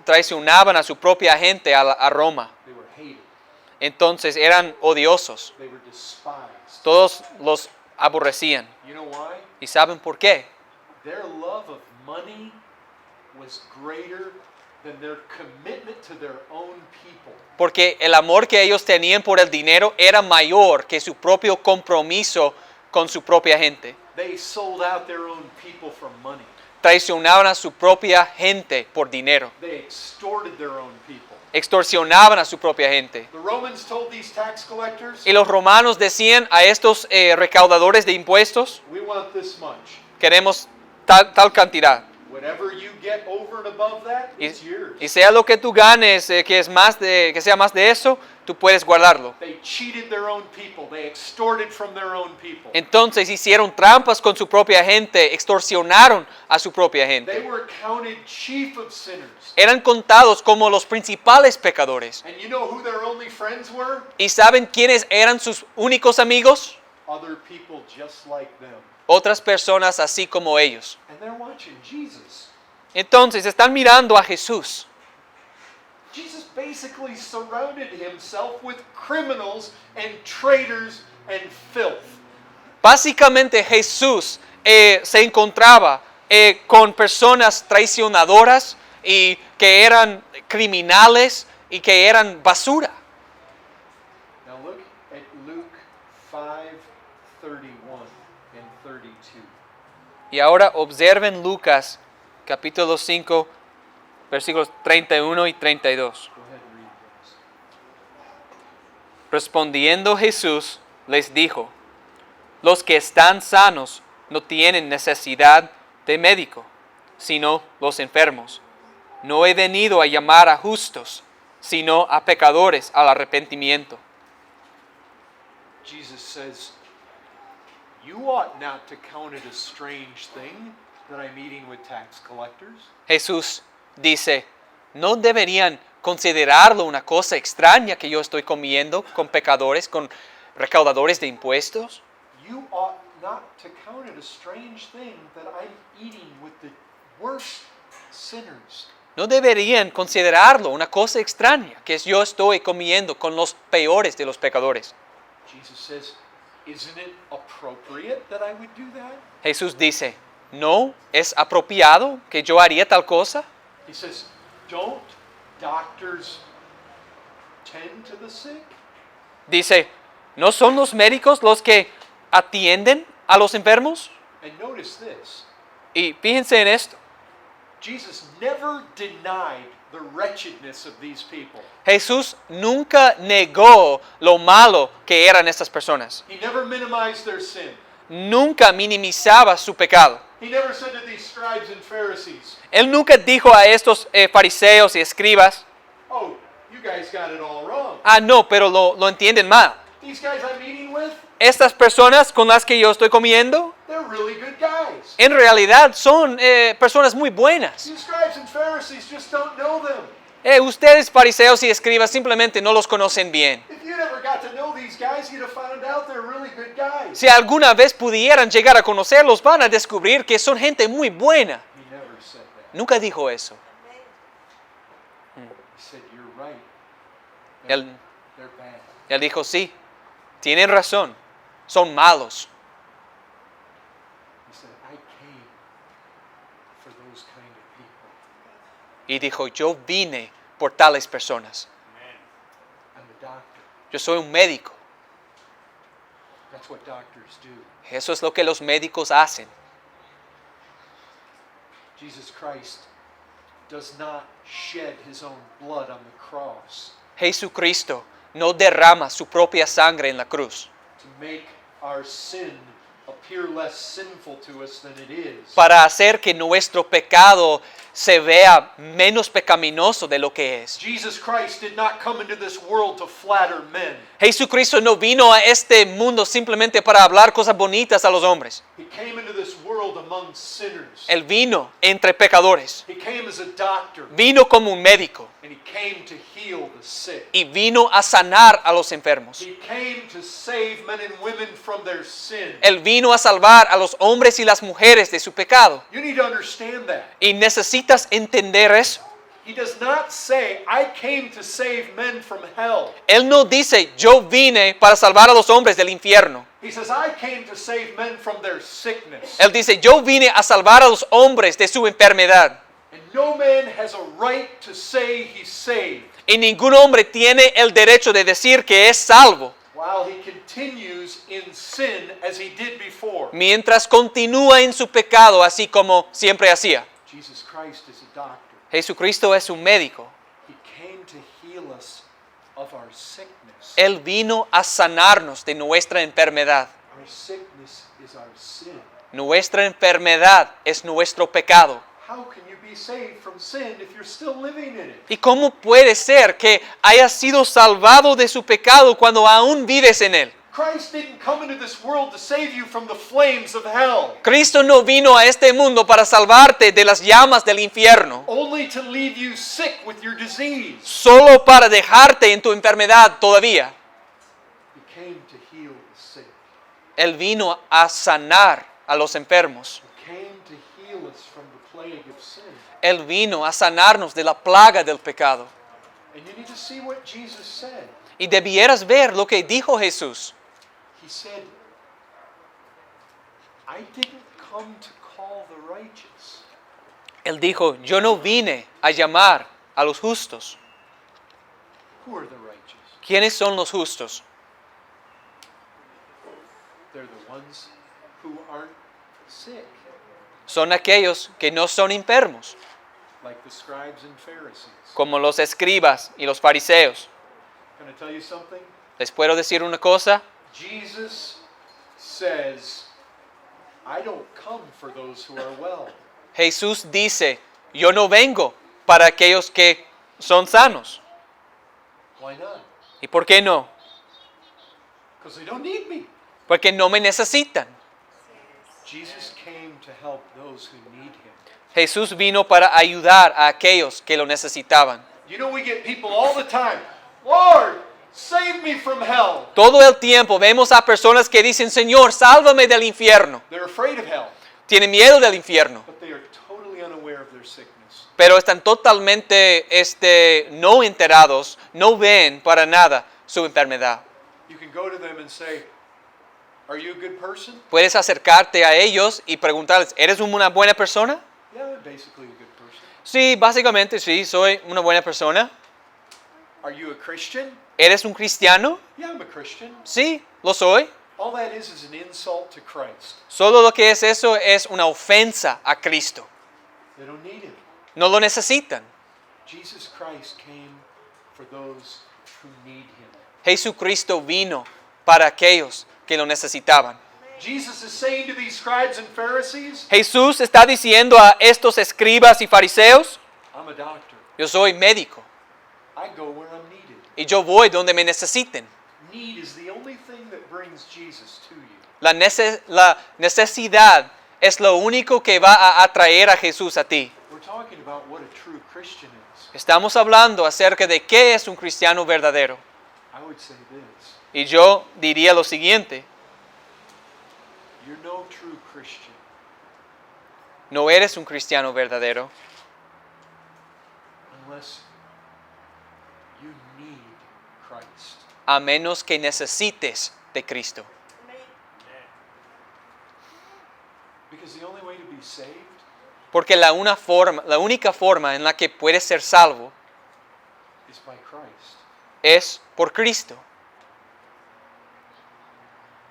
traicionaban a su propia gente a Roma. They were hated. Entonces eran odiosos. They were despised. Todos los aborrecían. You know why? ¿Y saben por qué? Their love of money was greater than their commitment to their own people. Porque el amor que ellos tenían por el dinero era mayor que su propio compromiso con su propia gente. They sold out their own people for money. Traicionaban a su propia gente por dinero. They extorted their own people. Extorsionaban a su propia gente. The Romans told these tax collectors, Y los romanos decían a estos recaudadores de impuestos, we want this much. queremos tal cantidad. Whatever you get over and above that, it's yours. Y sea lo que tú ganes, que sea más de eso, tú puedes guardarlo. They cheated their own people. They extorted from their own people. Entonces hicieron trampas con su propia gente, extorsionaron a su propia They gente. were counted chief of sinners. Eran contados como los principales pecadores. And you know who their only friends were? ¿Y saben quiénes eran sus únicos amigos? Other people just like them. Otras personas así como ellos. And they're watching Jesus. Entonces están mirando a Jesús. Jesus basically surrounded himself with criminals and traitors and filth. Básicamente Jesús se encontraba con personas traicionadoras y que eran criminales y que eran basura. Now look at Luke 5:31 and 32. Y ahora observen Lucas capítulo 5 versículos 31 y 32. Go ahead and read those. Respondiendo Jesús les dijo: los que están sanos no tienen necesidad de médico, sino los enfermos. No he venido a llamar a justos, sino a pecadores al arrepentimiento. Jesus says, you ought not to count it a strange thing that I'm eating with tax collectors. Jesús dice: ¿no deberían considerarlo una cosa extraña que yo estoy comiendo con pecadores, con recaudadores de impuestos? You ought not to count it a strange thing that I'm eating with the worst sinners. ¿No deberían considerarlo una cosa extraña que yo estoy comiendo con los peores de los pecadores? Jesus says, isn't it appropriate that I would do that? Jesús dice: ¿no es apropiado que yo haría tal cosa? He says, don't doctors tend to the sick? Dice: ¿no son los médicos los que atienden a los enfermos? And notice this, Y fíjense en esto. Jesus never denied the wretchedness of these people. Jesús nunca negó lo malo que eran estas personas. He never minimized their sin. Nunca minimizaba su pecado. He never said to these scribes and Pharisees, Él nunca dijo a estos fariseos y escribas: oh, you guys got it all wrong. ah, no, pero lo entienden mal. These guys I'm eating with, Estas personas con las que yo estoy comiendo, they're really good guys. en realidad son personas muy buenas. You scribes and Pharisees just don't know them. Ustedes, fariseos y escribas, simplemente no los conocen bien. If you never got to know these guys, you'd have found out they're really good guys. Si alguna vez pudieran llegar a conocerlos, van a descubrir que son gente muy buena. He never said that. Nunca dijo eso. He said, you're right. Él, They're bad. él dijo: sí, tienen razón, son malos. He said, I came for those kind of people. Y dijo: yo vine por tales personas. I'm a doctor. Yo soy un médico. That's what doctors do. Eso es lo que los médicos hacen. Jesus Christ does not shed his own blood on the cross Jesucristo no derrama su propia sangre en la cruz to make our sin appear less sinful to us than it is. para hacer que nuestro pecado se vea menos pecaminoso de lo que es. Jesus Christ did not come into this world to flatter men. Jesucristo no vino a este mundo simplemente para hablar cosas bonitas a los hombres. He came into this world among sinners. Él vino entre pecadores. He came as a doctor, Vino como un médico and he came to heal the sick. y vino a sanar a los enfermos. He came to save men and women from their sin. Él vino a salvar a los hombres y las mujeres de su pecado. You need to understand that. Y necesitas entender eso. He does not say, I came to save men from hell. Él no dice, yo vine para salvar a los hombres del infierno. He says, I came to save men from their sickness. Él dice, yo vine a salvar a los hombres de su enfermedad. And no man has a right to say he's saved Y ningún hombre tiene el derecho de decir que es salvo while he continues in sin as he did before. mientras continúa en su pecado así como siempre hacía. Jesus Christ is a doctor. Jesucristo es un médico. He came to heal us of our sickness. Él vino a sanarnos de nuestra enfermedad. Our sickness is our sin. Nuestra enfermedad es nuestro pecado. How can you be saved from sin if you're still living in it? ¿Y cómo puede ser que hayas sido salvado de su pecado cuando aún vives en él? Christ didn't come into this world to save you from the flames of hell, Cristo no vino a este mundo para salvarte de las llamas del infierno, only to leave you sick with your disease. solo para dejarte en tu enfermedad todavía. He came to heal the sick. Él vino a sanar a los enfermos. He came to heal us from the plague of sin. Él vino a sanarnos de la plaga del pecado. And you need to see what Jesus said. Y debieras ver lo que dijo Jesús. He said, I didn't come to call the righteous. Él dijo, yo no vine a llamar a los justos. Who are the righteous? ¿Quiénes son los justos? They're the ones who aren't sick, Son aquellos que no son enfermos, like the scribes and Pharisees. como los escribas y los fariseos. Can I tell you something? ¿Les puedo decir una cosa? Jesus says, I don't come for those who are well. Jesús dice, yo no vengo para aquellos que son sanos. Why not? ¿Y por qué no? Because they don't need me. Porque no me necesitan. Jesus came to help those who need him. Jesús vino para ayudar a aquellos que lo necesitaban. You know, we get people all the time, Lord, save me from hell. Todo el tiempo vemos a personas que dicen, Señor, sálvame del infierno. They're afraid of hell, Tienen miedo del infierno, but they are totally unaware of their sickness. pero están totalmente no enterados, no ven para nada su enfermedad. You can go to them and say, are you a good person? Puedes acercarte a ellos y preguntarles, ¿eres una buena persona? Yeah, I'm basically a good person. Sí, básicamente sí, soy una buena persona. Are you a Christian? ¿Eres un cristiano? Yeah, I'm a Christian. Sí, lo soy. All that is an insult to Christ. Solo lo que es eso es una ofensa a Cristo. They don't need him. No lo necesitan. Jesus Christ came for those who need him. Jesucristo vino para aquellos que lo necesitaban. Jesus is saying to these scribes and Pharisees, Jesús está diciendo a estos escribas y fariseos, I'm a doctor. yo soy médico I go where I'm needed. y yo voy donde me necesiten. Need is the only thing that brings Jesus to you. La necesidad es lo único que va a atraer a Jesús a ti. We're talking about what a true Christian is. Estamos hablando acerca de qué es un cristiano verdadero. I would say this. Y yo diría lo siguiente, You're no true Christian no eres un cristiano verdadero unless you need Christ. a menos que necesites de Cristo. Because the only way to be saved Porque la única forma en la que puedes ser salvo is by Christ. es por Cristo.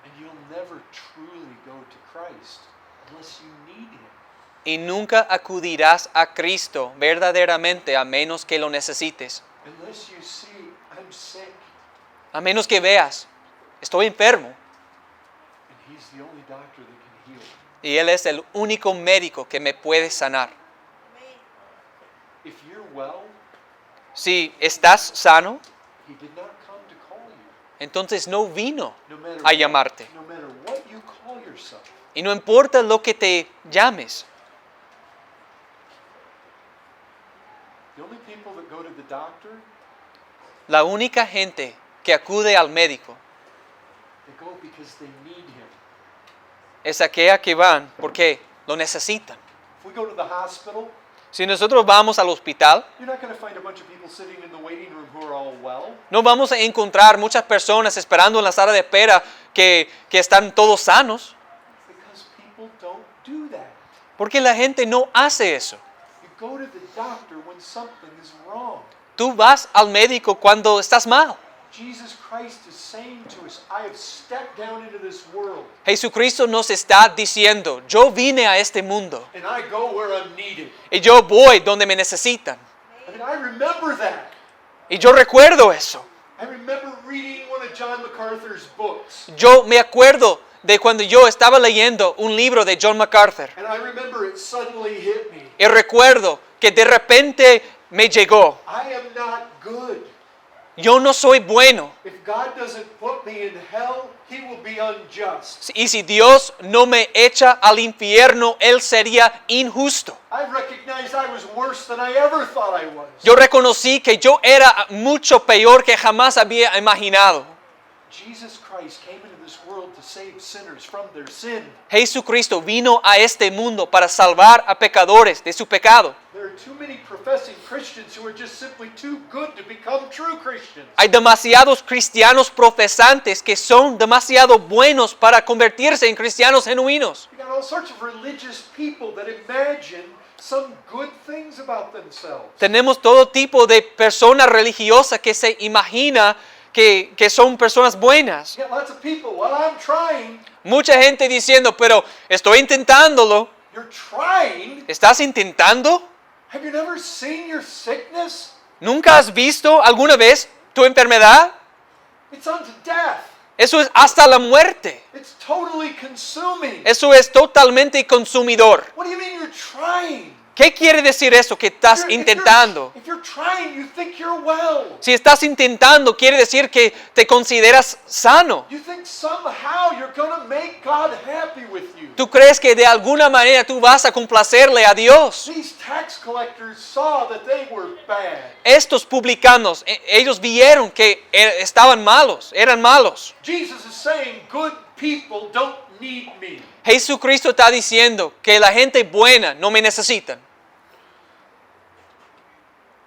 And you'll never truly go to Christ unless you need him. Y nunca acudirás a Cristo verdaderamente a menos que lo necesites. Unless you see, I'm sick. A menos que veas, estoy enfermo. He's the only doctor that can heal. Y Él es el único médico que me puede sanar. If you're well, Si estás sano, He did not come to call you. entonces no vino No matter a llamarte. no matter what you call yourself. Y no importa lo que te llames. The only people that go to the doctor, La única gente que acude al médico they go because they need Him. es aquella que van porque lo necesitan. If we go to the hospital, Si nosotros vamos al hospital, you're not going to find a bunch of people sitting in the waiting room who are all well. no vamos a encontrar muchas personas esperando en la sala de espera que están todos sanos, Because people don't do that. porque la gente no hace eso. You go to the doctor when something is wrong. Tú vas al médico cuando estás mal. Jesus Christ is saying to us, I have stepped down into this world Jesucristo nos está diciendo, yo vine a este mundo and I go where I'm needed. y yo voy donde me necesitan. I mean, I remember that. Y yo recuerdo eso. I remember reading one of John MacArthur's books. Yo me acuerdo de cuando yo estaba leyendo un libro de John MacArthur. And I remember it suddenly hit me. Y recuerdo que de repente me llegó. I am not good. Yo no soy bueno. If God doesn't put me in hell, He will be unjust. Y si Dios no me echa al infierno, Él sería injusto. I recognized I was worse than I ever thought I was. Yo reconocí que yo era mucho peor que jamás había imaginado. Jesus Christ came into this world to save sinners from their sin. Jesucristo vino a este mundo para salvar a pecadores de su pecado. There are too many professing Christians who are just simply too good to become true Christians. Hay demasiados cristianos profesantes que son demasiado buenos para convertirse en cristianos genuinos. You got all sorts of religious people that imagine some good things about themselves. Tenemos todo tipo de personas religiosas que se imagina que son personas buenas. You got lots of people, well, I'm trying. Mucha gente diciendo, pero estoy intentándolo. You're trying? ¿Estás intentando? Have you never seen your sickness? ¿Nunca has visto alguna vez tu enfermedad? It's unto death. Eso es hasta la muerte. It's totally consuming. Eso es totalmente consumidor. What do you mean you're trying? ¿Qué quiere decir eso que estás intentando? If you're trying, you think you're well. Si estás intentando, quiere decir que te consideras sano. You think somehow you're going to make God happy with you. Tú crees que de alguna manera tú vas a complacerle a Dios. These tax collectors saw that they were bad. Estos publicanos, ellos vieron que estaban malos, eran malos. Jesus is saying good people don't need me. Jesucristo está diciendo que la gente buena no me necesitan.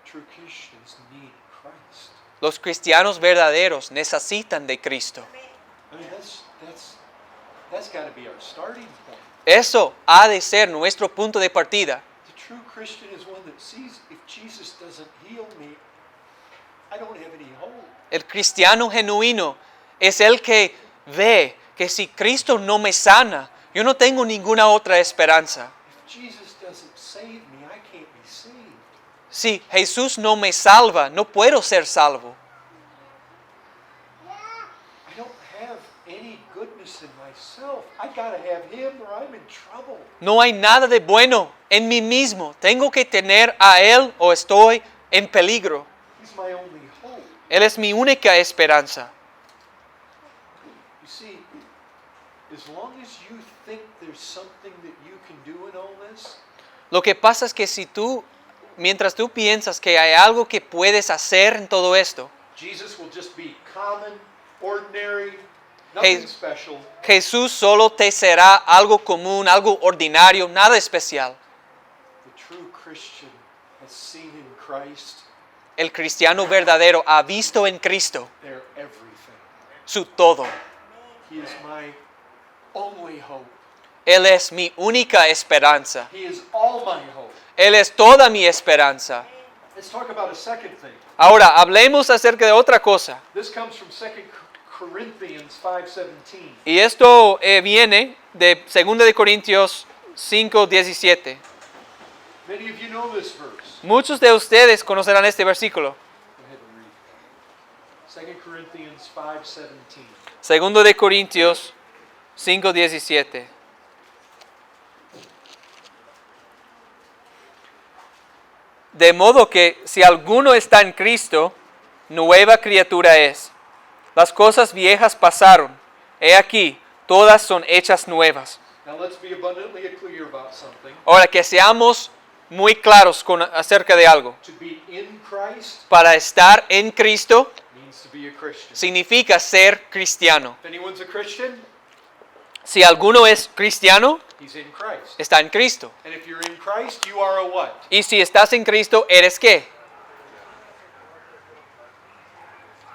True Christians need Christ. Los cristianos verdaderos necesitan de Cristo. I mean, that's got to be our starting point. Eso ha de ser nuestro punto de partida. The true Christian is one that sees if Jesus doesn't heal me, I don't have any hope. El cristiano genuino es el que ve que si Cristo no me sana, yo no tengo ninguna otra esperanza. If Jesus doesn't save me, I can't be saved. Si Jesús no me salva, no puedo ser salvo. I don't have any goodness in myself. I got to have Him or I'm in trouble. No hay nada de bueno en mí mismo. Tengo que tener a Él o estoy en peligro. He's my only hope. Él es mi única esperanza. You see, as long as you think there's something that you can do in all this, Lo que pasa es que si tú, mientras tú piensas que hay algo que puedes hacer en todo esto, Jesus will just be common, ordinary, nothing Hey. special. Jesús solo te será algo común, algo ordinario, nada especial. The true Christian has seen in Christ El cristiano verdadero ha visto en Cristo their everything. su todo. He is my only hope. Él es mi única esperanza. He is all my hope. Él es toda mi esperanza. Let's talk about a second thing. Ahora, hablemos acerca de otra cosa. This comes from 2 Corinthians 5:17. Y esto viene de 2 de Corintios 5:17. Many of you know this verse. Muchos de ustedes conocerán este versículo. Go ahead and read. 2 Corinthians 5:17. 2 de Corintios 5:17. De modo que si alguno está en Cristo, nueva criatura es. Las cosas viejas pasaron. He aquí, todas son hechas nuevas. Now let's be abundantly clear about something. Ahora que seamos muy claros acerca de algo. To be in Christ Para estar en Cristo means to be a Christian. significa ser cristiano. If anyone's a Christian, Si alguno es cristiano, he's in Christ. está en Cristo. And if you're in Christ, you are a what? Y si estás en Cristo, ¿eres qué?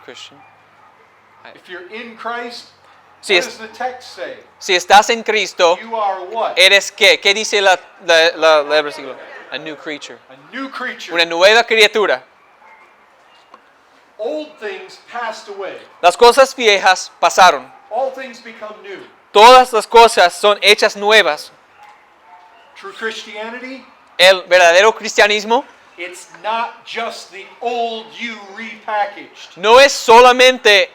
Christian. If you're in Christ, Si, what es- does the text say? si estás en Cristo, You are what? ¿eres qué? ¿Qué dice el versículo? A new creature. A new creature. Una nueva criatura. Old things passed away. Las cosas viejas pasaron. All things become new. Todas las cosas son hechas nuevas. True Christianity, El verdadero cristianismo it's not just the old you repackaged. no es solamente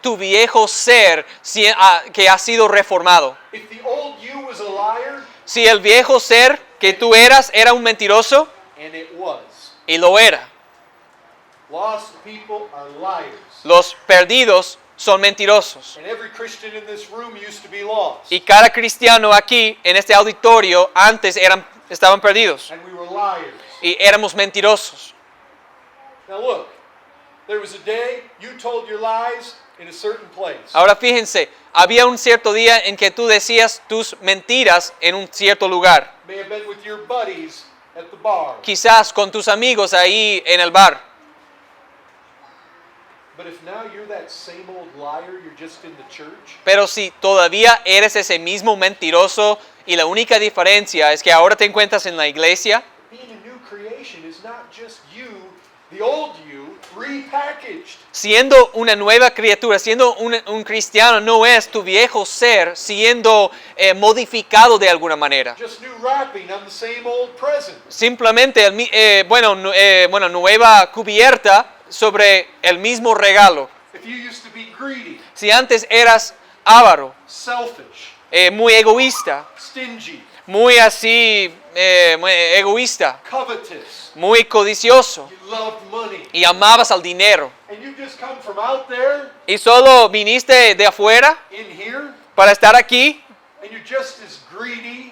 tu viejo ser que ha sido reformado. If the old you was a liar, Si el viejo ser que tú eras era un mentiroso, and it was. y lo era. Lost people are liars. Los perdidos son mentirosos. And every Christian in this room used to be lost. Y cada cristiano aquí en este auditorio antes estaban perdidos. And we were liars. Y éramos mentirosos. Now look, there was a day you told your lies in a certain place. Ahora fíjense, había un cierto día en que tú decías tus mentiras en un cierto lugar. May have been with your buddies at the bar. Quizás con tus amigos ahí en el bar. But if now you're that same old liar, you're just in the church, Pero si todavía eres ese mismo mentiroso y la única diferencia es que ahora te encuentras en la iglesia, being a new creation is not just you, the old you, repackaged. siendo una nueva criatura, siendo un cristiano, no es tu viejo ser siendo modificado de alguna manera. Just new wrapping on the same old present. Simplemente, nueva cubierta sobre el mismo regalo. If you used to be greedy, Si antes eras avaro, selfish, muy egoísta, stingy, muy así, muy egoísta, covetous, muy codicioso you loved money, y amabas al dinero and you just come from out there y solo viniste de afuera in here, para estar aquí and you're just as greedy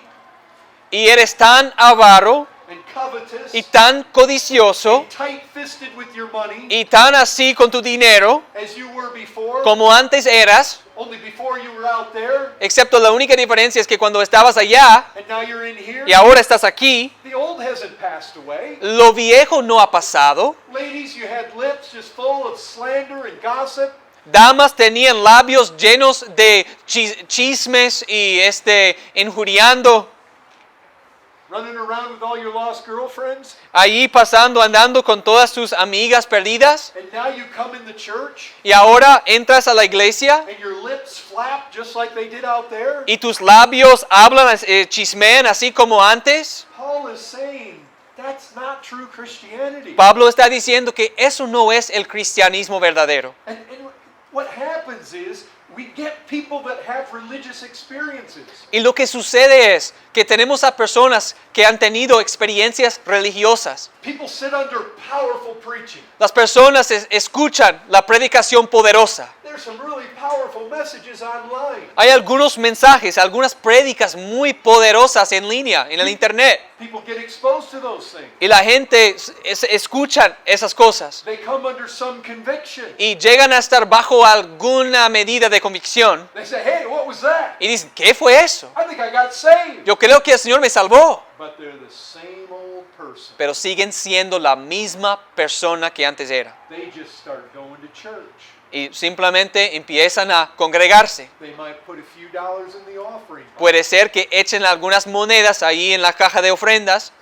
y eres tan avaro and covetous y tan codicioso and tight-fisted with your money y tan así con tu dinero as you were before, como antes eras, only before you were out there, excepto la única diferencia es que cuando estabas allá and now you're in here. y ahora estás aquí, The old hasn't passed away. lo viejo no ha pasado. Ladies, you had lips just full of slander and gossip. Damas tenían labios llenos de chismes y injuriando, Running around with all your lost girlfriends. allí pasando, andando con todas tus amigas perdidas. And now you come in the church Y ahora entras a la iglesia and your lips flap just like they did out there. y tus labios hablan, chismean así como antes. Paul is saying that's not true Christianity. Pablo está diciendo que eso no es el cristianismo verdadero. And what happens is we get people that have religious experiences. Y lo que sucede es que tenemos a personas que han tenido experiencias religiosas. People sit under powerful preaching. Las personas escuchan la predicación poderosa. There's some really powerful messages online. Hay algunos mensajes, algunas prédicas muy poderosas en línea, en el internet. People get exposed to those things. Y la gente escucha esas cosas. They come under some conviction. Y llegan a estar bajo alguna medida de convicción. They say, hey, what was that? Y dicen, ¿qué fue eso? I think I got saved. Yo creo que el Señor me salvó. But they're the same old person. Pero siguen siendo la misma persona que antes era. They just start going to church. Y simplemente empiezan a congregarse. They might put a few dollars in the offering. Puede ser que echen algunas monedas ahí en la caja de ofrendas.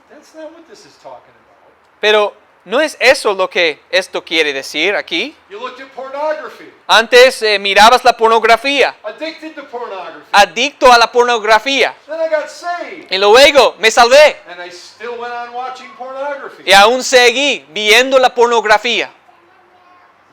That's not what this is talking about. Pero no es eso lo que esto quiere decir aquí. You looked at pornography. Antes mirabas la pornografía, Addicted to pornography. adicto a la pornografía. Then I got saved. Y luego me salvé. And I still went on watching pornography. Y aún seguí viendo la pornografía.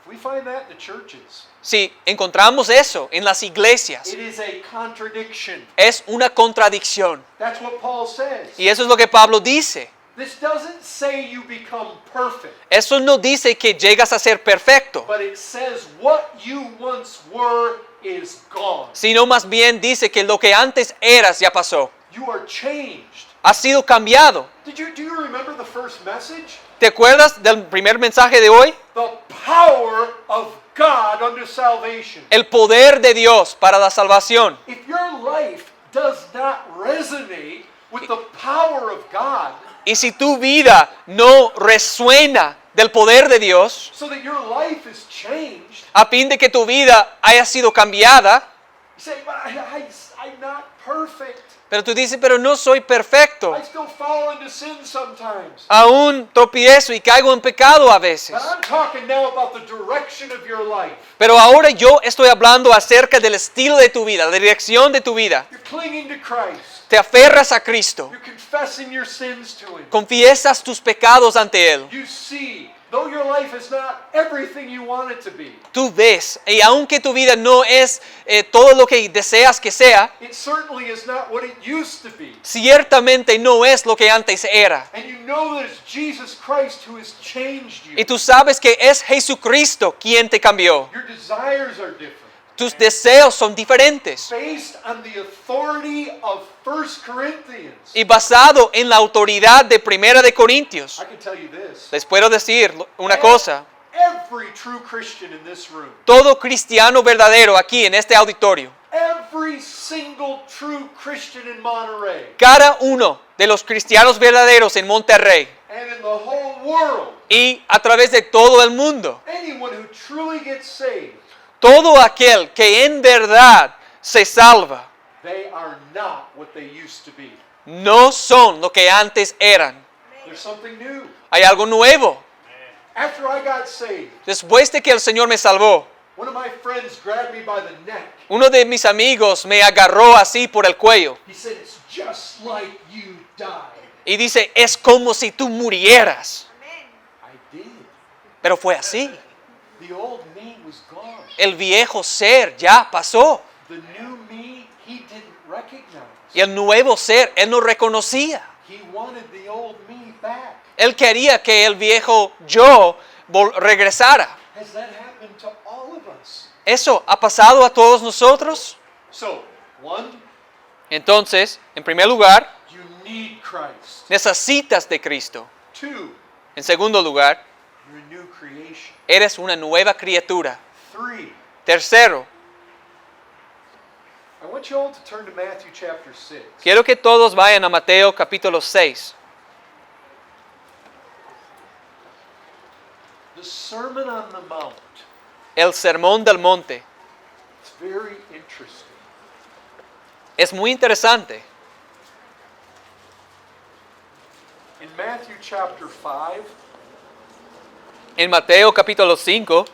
If we find that in the churches, Si encontramos eso en las iglesias, It is a contradiction. es una contradicción. That's what Paul says. Y eso es lo que Pablo dice. This doesn't say you become perfect, Eso no dice que llegas a ser perfecto, but it says what you once were is gone. sino más bien dice que lo que antes eras ya pasó. You are changed. Has sido cambiado. Do you remember the first message? ¿Te acuerdas del primer mensaje de hoy? The power of God unto salvation. El poder de Dios para la salvación. If your life does not resonate with the power of God, Y si tu vida no resuena del poder de Dios, so that your life is changed, a fin de que tu vida haya sido cambiada, you say, but I'm not perfect. pero tú dices, pero no soy perfecto. I still fall into sin sometimes. Aún tropiezo y caigo en pecado a veces. But I'm talking now about the direction of your life. Pero ahora yo estoy hablando acerca del estilo de tu vida, la dirección de tu vida. You're clinging to Christ. Te aferras a Cristo, You're confessing your sins to Him. confiesas tus pecados ante Él. You see, though your life is not everything you want it to be, Tú ves, y aunque tu vida no es todo lo que deseas que sea, it certainly is not what it used to be. ciertamente no es lo que antes era. And you know that it's Jesus Christ who has changed you. Y tú sabes que es Jesucristo quien te cambió. Your desires are different. Tus deseos son diferentes. Based on the authority of 1 Corinthians. Y basado en la autoridad de Primera de Corintios, I can tell you this. les puedo decir una cosa. Every true Christian in this room, Todo cristiano verdadero aquí en este auditorio, every single true Christian in Monterey, cada uno de los cristianos verdaderos en Monterrey and in the whole world, y a través de todo el mundo, anyone who truly gets saved, todo aquel que en verdad se salva, they are not what they used to be. no son lo que antes eran. There's something new. Hay algo nuevo. After I got saved, Después de que el Señor me salvó, one of my friends grabbed me by the neck. uno de mis amigos me agarró así por el cuello He said, "It's just like you died." y dice, es como si tú murieras. I did. Pero fue así. The old me was gone. El viejo ser ya pasó. The new me, he didn't recognize. Y el nuevo ser, él no reconocía. He wanted the old me back. Él quería que el viejo yo regresara. Has that happened to all of us? ¿Eso ha pasado a todos nosotros? So, one, Entonces, en primer lugar, you need Christ. necesitas de Cristo. Two, En segundo lugar, you're a new creation. eres una nueva criatura. Three, Tercero, I want you all to turn to Matthew chapter 6. quiero que todos vayan a Mateo capítulo 6. The Sermon on the Mount. El sermón del monte. It's very interesting. Es muy interesante. In Matthew chapter 5, En Mateo capítulo 5,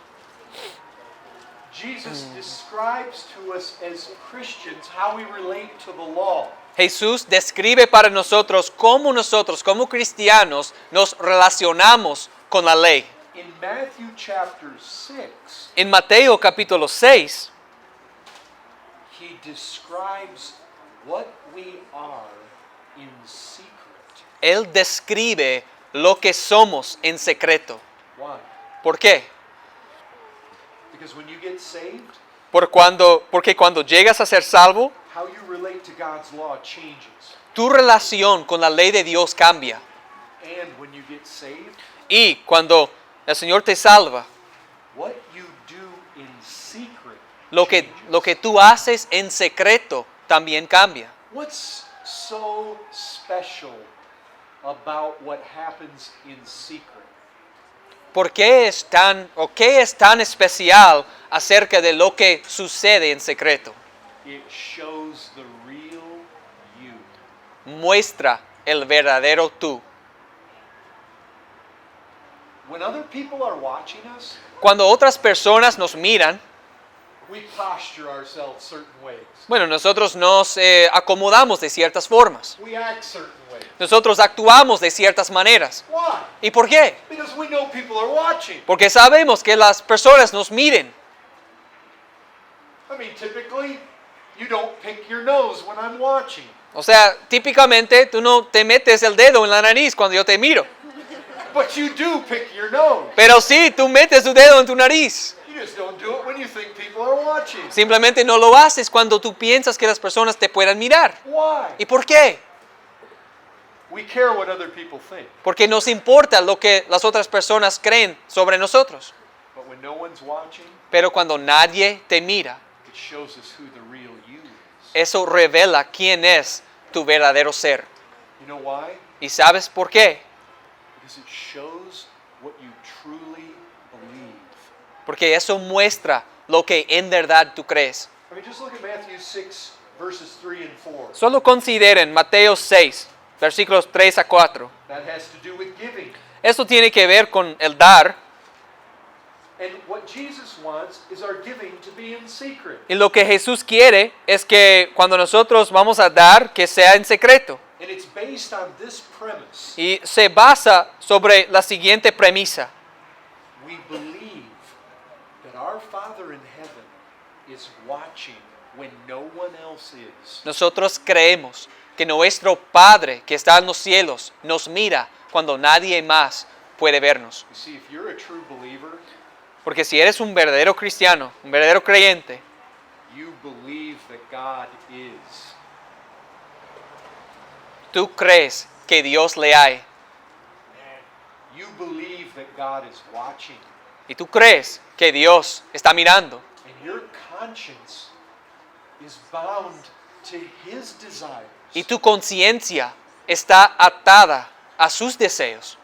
Jesus describes to us as Christians how we relate to the law. Jesús describe para nosotros, como cristianos, nos relacionamos con la ley. In Matthew chapter 6, En Mateo capítulo 6, he describes what we are in secret. Él describe lo que somos en secreto. Why? ¿Por qué? Because when you get saved, Porque cuando llegas a ser salvo, how you relate to God's law changes. tu relación con la ley de Dios cambia. And when you get saved, Y cuando el Señor te salva, what you do in secret lo changes. que tú haces en secreto también cambia. What's so special about what happens in secret? ¿Qué es tan especial acerca de lo que sucede en secreto? It shows the real you. Muestra el verdadero tú. When other people are watching us, Cuando otras personas nos miran, we posture ourselves certain ways. bueno, nosotros nos acomodamos de ciertas formas. We act certain ways. Nosotros actuamos de ciertas maneras. Why? ¿Y por qué? Because we know people are watching. Porque sabemos que las personas nos miren. I mean, typically, you don't pick your nose when I'm watching. O sea, típicamente tú no te metes el dedo en la nariz cuando yo te miro. But you do pick your nose. Pero sí, tú metes tu dedo en tu nariz. You just don't do it when you think people are watching. Simplemente no lo haces cuando tú piensas que las personas te puedan mirar. Why? ¿Y por qué? We care what other people think. Porque nos importa lo que las otras personas creen sobre nosotros. But when no one's watching, Pero cuando nadie te mira, it shows us who the real you is. eso revela quién es tu verdadero ser. You know why? ¿Y sabes por qué? Because it shows what you truly believe. Porque eso muestra lo que en verdad tú crees. I mean, just look at Matthew 6, verses 3 and 4. Solo consideren Mateo 6, versículos 3 a 4. That has to do with giving. Eso tiene que ver con el dar. And what Jesus wants is our giving to be in secret. Y lo que Jesús quiere es que cuando nosotros vamos a dar, que sea en secreto. And it's based on this premise. Y se basa sobre la siguiente premisa. We believe that our Father in heaven is watching when no one else is. Nosotros creemos que nuestro Padre que está en los cielos nos mira cuando nadie más puede vernos. You see, if you're a true believer, Porque si eres un verdadero cristiano, un verdadero creyente, you believe that God is. tú crees que Dios le hay. You believe that God is watching. Y tú crees que Dios está mirando. And your conscience is bound to His desires. Y tu conciencia está atada a sus deseos.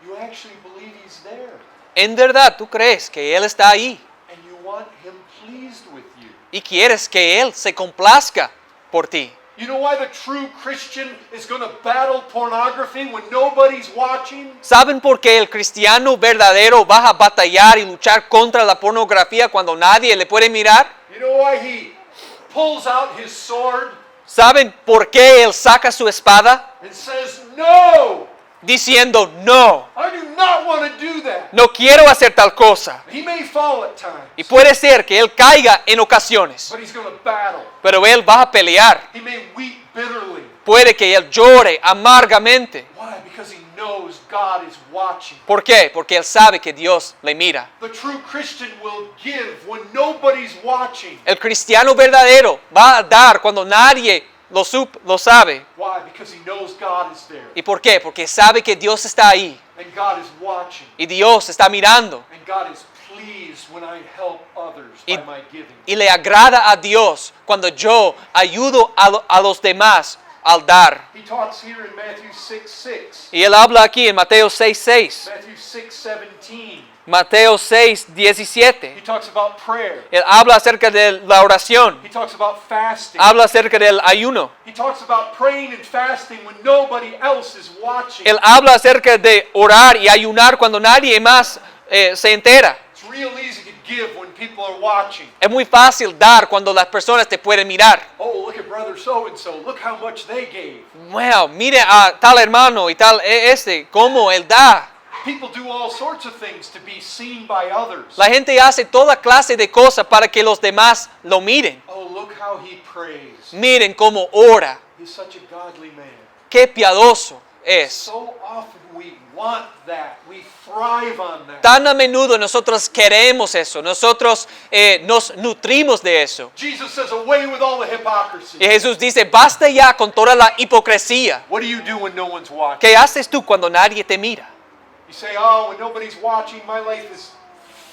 You actually believe He's there. En verdad, tú crees que Él está ahí. And you want Him pleased with you. Y quieres que Él se complazca por ti. You know why the true Christian is going to battle pornography when nobody's watching? ¿Saben por qué el cristiano verdadero va a batallar y luchar contra la pornografía cuando nadie le puede mirar? You know why he pulls out his sword ¿Saben por qué Él saca su espada? and says, "No, Diciendo, no, I do not want to do that." no quiero hacer tal cosa. He may fall at times, Y puede ser que Él caiga en ocasiones, but he's going to battle. pero Él va a pelear. He may weep bitterly. Puede que Él llore amargamente. Why? Because he knows God is watching. ¿Por qué? Porque Él sabe que Dios le mira. The true Christian will give when nobody's watching. El cristiano verdadero va a dar cuando nadie lo sabe. Why? Because he knows God is there. ¿Y por qué? Porque sabe que Dios está ahí And God is watching. y Dios está mirando. And God is pleased when I help others by my giving. Y le agrada a Dios cuando yo ayudo a los demás al dar. He talks here in Matthew 6:6. Y Él habla aquí en Mateo 6:6, Matthew 6:17. Mateo 6:17. He talks about prayer. Él habla acerca de la oración, He talks about fasting. habla acerca del ayuno. He talks about praying and fasting when nobody else is watching. Él habla acerca de orar y ayunar cuando nadie más se entera. It's real easy to give when people are watching. Es muy fácil dar cuando las personas te pueden mirar. Oh, look at brother so and so. Look how much they gave. Wow, mire a tal hermano y tal cómo él da. People do all sorts of things to be seen by others. La gente hace toda clase de cosas para que los demás lo miren. Oh, look how he prays. Miren cómo ora. He's such a godly man. Qué piadoso es. So often we want that. We thrive on that. Tan a menudo nosotros queremos eso. Nosotros nos nutrimos de eso. Jesus says, away with all the hypocrisy. Y Jesús dice, basta ya con toda la hipocresía. What do you do when no one's watching? ¿Qué haces tú cuando nadie te mira? You say, oh, when nobody's watching, my life is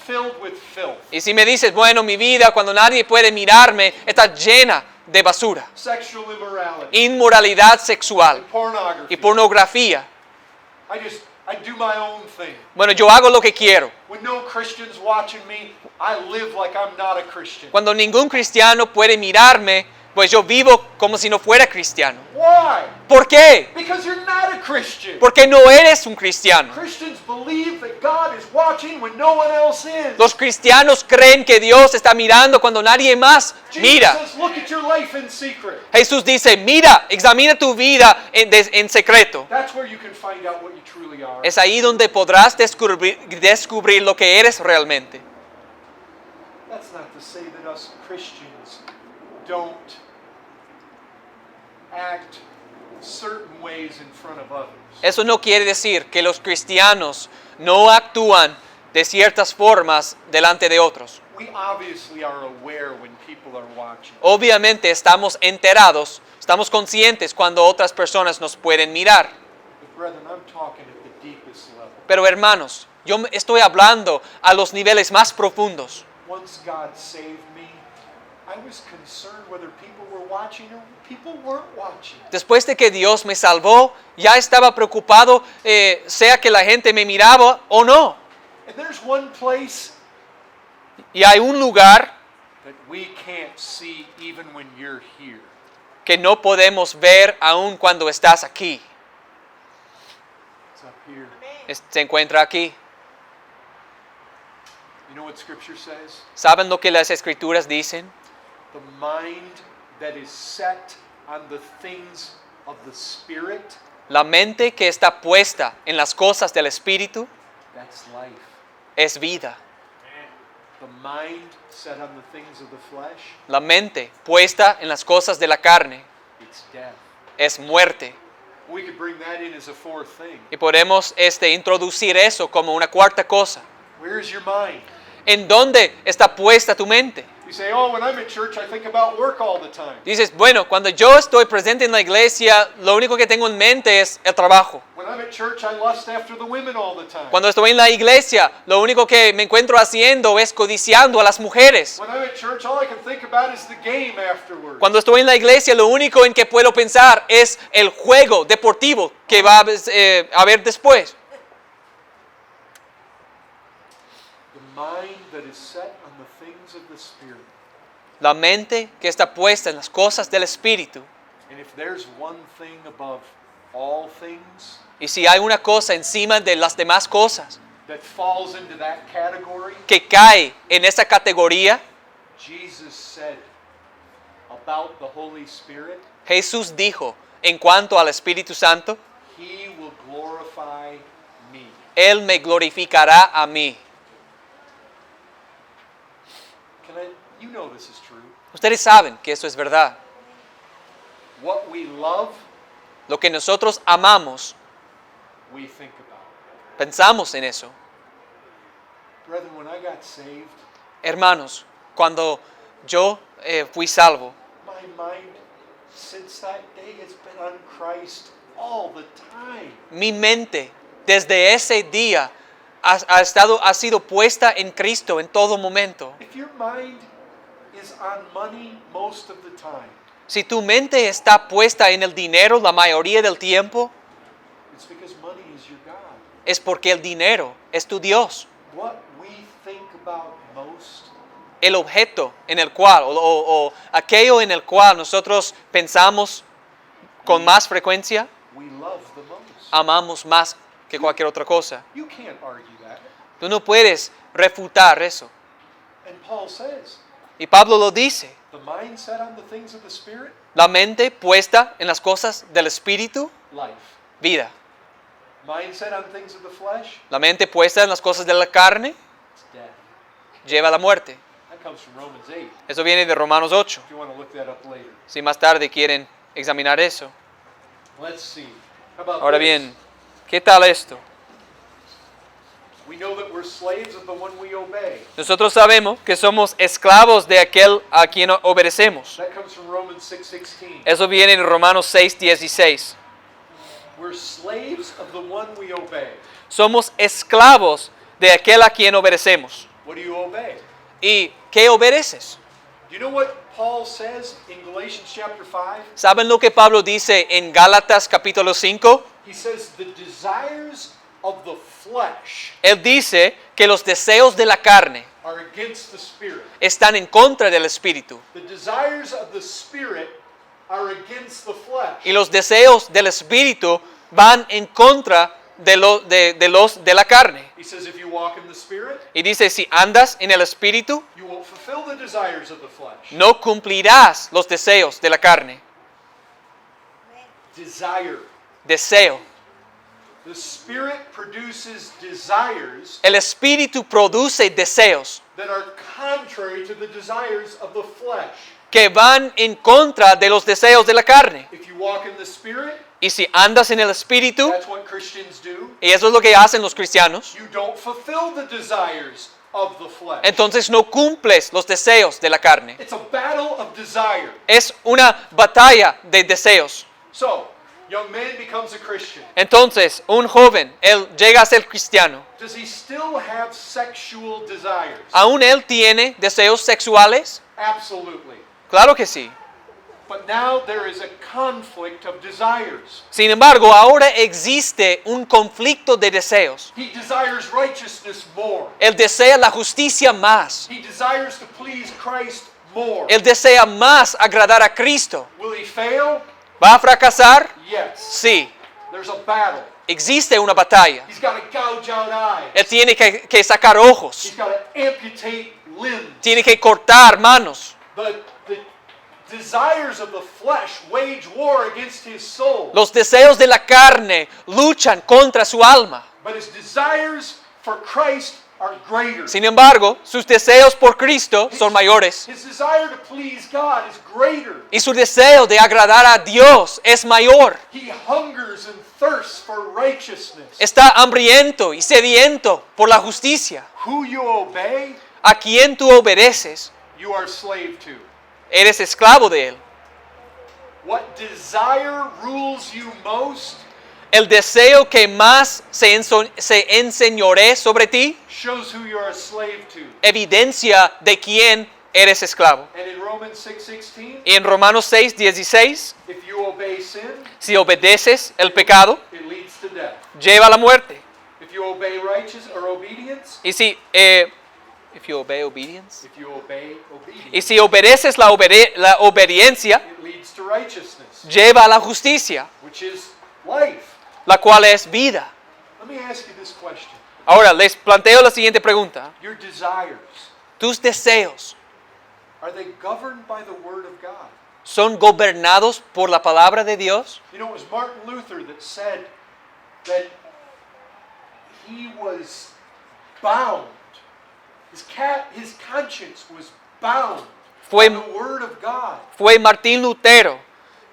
filled with filth. Y si me dices, bueno, mi vida cuando nadie puede mirarme está llena de basura, Sexual immorality. inmoralidad sexual And pornography. y pornografía. I do my own thing. Bueno, yo hago lo que quiero. When no Christian's watching me, I live like I'm not a Christian. Cuando ningún cristiano puede mirarme, pues yo vivo como si no fuera cristiano. Why? ¿Por qué? Because you're not a Christian. Porque no eres un cristiano. Christians believe that God is watching when no one else is. Los cristianos creen que Dios está mirando cuando nadie más Jesus mira. says, look at your life in secret. Jesús dice, mira, examina tu vida en secreto. That's where you can find out what you truly are. Es ahí donde podrás descubrir lo que eres realmente. That's not to say that us Christians don't act certain ways in front of others. Eso no quiere decir que los cristianos no actúan de ciertas formas delante de otros. We obviously are aware when people are watching. Obviamente estamos enterados, estamos conscientes cuando otras personas nos pueden mirar. But brethren, I'm talking at the deepest level. Pero hermanos, yo estoy hablando a los niveles más profundos. Once God saved me, I was concerned whether people were watching or people weren't watching. Después de que Dios me salvó, ya estaba preocupado, sea que la gente me miraba o no. And there's one place Y hay un lugar that we can't see even when you're here. que no podemos ver aun cuando estás aquí. It's up here. Se encuentra aquí. You know what Scripture says? ¿Saben lo que las escrituras dicen? The mind that is set on the things of the Spirit, La mente que está puesta en las cosas del Espíritu that's life. es vida. The mind set on the things of the flesh, La mente puesta en las cosas de la carne it's death. es muerte. We could bring that in as a fourth thing. Y podemos introducir eso como una cuarta cosa. Where's your mind? ¿En dónde está puesta tu mente? You say, oh, when I'm at church, I think about work all the time. Dices, bueno, cuando yo estoy presente en la iglesia, lo único que tengo en mente es el trabajo. When I'm at church, I lust after the women all the time. Cuando estoy en la iglesia, lo único que me encuentro haciendo es codiciando a las mujeres. When I'm at church, all I can think about is the game afterwards. Cuando estoy en la iglesia, lo único en que puedo pensar es el juego deportivo que va a haber después. The mind that is set on the things of the Spirit. La mente que está puesta en las cosas del Espíritu. And if there's one thing above all things Y si hay una cosa encima de las demás cosas that falls into that category, que cae en esa categoría, Jesus said about the Holy Spirit, Jesús dijo en cuanto al Espíritu Santo, He will glorify me. Él me glorificará a mí. You know this is true. Ustedes saben que eso es verdad. What we love, Lo que nosotros amamos, we think about. pensamos en eso. Brethren, when I got saved, Hermanos, cuando yo fui salvo, my mind since that day has been on Christ all the time. mi mente desde ese día ha sido puesta en Cristo en todo momento. If your mind is on money most of the time, Si tu mente está puesta en el dinero la mayoría del tiempo, it's because money is your God. es porque el dinero es tu Dios. What we think about most El objeto en el cual, o aquello en el cual nosotros pensamos con más frecuencia, we love the most. amamos más que cualquier otra cosa. You can't argue that. Tú no puedes refutar eso. And Paul says, Y Pablo lo dice, the mind set on the things of the Spirit, la mente puesta en las cosas del Espíritu, life. vida. Mind set on things of the flesh, La mente puesta en las cosas de la carne, it's death. lleva a la muerte. That comes from Romans 8, Eso viene de Romanos 8. if you want to look that up later. Si más tarde quieren examinar eso. Let's see. How about Ahora this? bien, ¿qué tal esto? We know that we're slaves of the one we obey. Nosotros sabemos que somos esclavos de aquel a quien obedecemos. That comes from Romans 6:16. Eso viene en Romanos 6:16. We're slaves of the one we obey. Somos esclavos de aquel a quien obedecemos. What do you obey? ¿Y qué obedeces? Do you know what Paul says in Galatians chapter 5? ¿Saben lo que Pablo dice en Gálatas capítulo 5? He says the desires of the flesh Él dice que los deseos de la carne are against the Spirit. están en contra del Espíritu. The desires of the Spirit are against the flesh. Y los deseos del Espíritu van en contra de la carne. He says if you walk in the Spirit, Y dice, si andas en el Espíritu, you won't fulfill the desires of the flesh. no cumplirás los deseos de la carne. Desire. Deseo. The Spirit produces desires El Espíritu produce deseos that are contrary to the desires of the flesh. que van en contra de los deseos de la carne. If you walk in the Spirit, Y si andas en el Espíritu, that's what Christians do. y eso es lo que hacen los cristianos, You don't fulfill the desires of the flesh. entonces no cumples los deseos de la carne. It's a battle of desire. Es una batalla de deseos. So, young man becomes a Christian. Entonces, un joven, él llega a ser cristiano. Does he still have sexual desires? ¿Aún él tiene deseos sexuales? Absolutely. Claro que sí. But now there is a conflict of desires. Sin embargo, ahora existe un conflicto de deseos. He desires righteousness more. Él desea la justicia más. He desires to please Christ more. Él desea más agradar a Cristo. Will he fail? ¿Va a fracasar? Yes. Sí. There's a battle. Existe una batalla. He's got to gouge out eyes. Él tiene que sacar ojos. He's got to amputate limbs. Tiene que cortar manos. The desires of the flesh wage war against his soul. Los deseos de la carne luchan contra su alma. But his desires for Christ are greater. Sin embargo, sus deseos por Cristo son mayores. His desire to please God is greater. Y su deseo de agradar a Dios es mayor. He hungers and thirsts for righteousness. Está hambriento y sediento por la justicia. Who you obey, A quien tú obedeces, you are slave to. eres esclavo de él. What desire rules you most El deseo que más se enseñoree sobre ti shows who you are a slave to. evidencia de quién eres esclavo. And in Romans 6:16, Y en Romanos 6:16, if you obey sin, si obedeces el pecado, it leads to death. lleva a la muerte. If you obey righteous or obedience, Y si, if you obey obedience, if you obey obedience, y si obedeces la obediencia, it leads to righteousness, lleva a la justicia, which is life. la cual es vida. Let me ask you this question. Ahora, les planteo la siguiente pregunta. Your desires, ¿Tus deseos are they governed by the Word of God? son gobernados por la palabra de Dios? You know, it was Martin Luther that said that he was bound. His conscience was bound Fue- by the Word of God. Fue Martín Lutero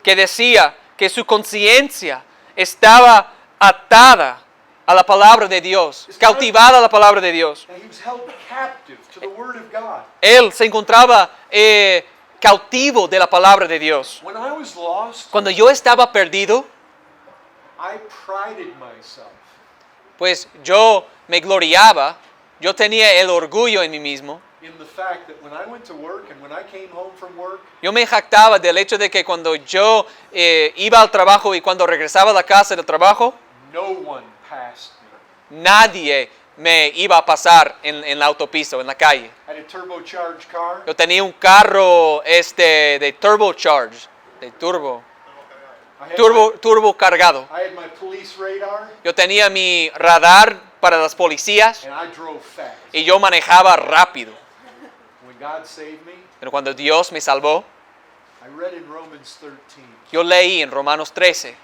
que decía que su conciencia estaba atada a la palabra de Dios, cautivada a la palabra de Dios. And he was held captive to the Word of God. Él se encontraba cautivo de la palabra de Dios. When I was lost, Cuando yo estaba perdido, I prided myself. pues yo me gloriaba, yo tenía el orgullo en mí mismo. In the fact that when I went to work and when I came home from work, Yo me jactaba del hecho de que cuando yo iba al trabajo y cuando regresaba a la casa del trabajo, no one passed me. nadie me iba a pasar en la autopista o en la calle. I had a turbocharged car. Yo tenía un carro de turbocharge, de turbo cargado. I had my police radar, Yo tenía mi radar para las policías and I drove fast. y yo manejaba rápido. When God saved me, Pero cuando Dios me salvó, I read in Romans 13, yo leí en Romanos 13,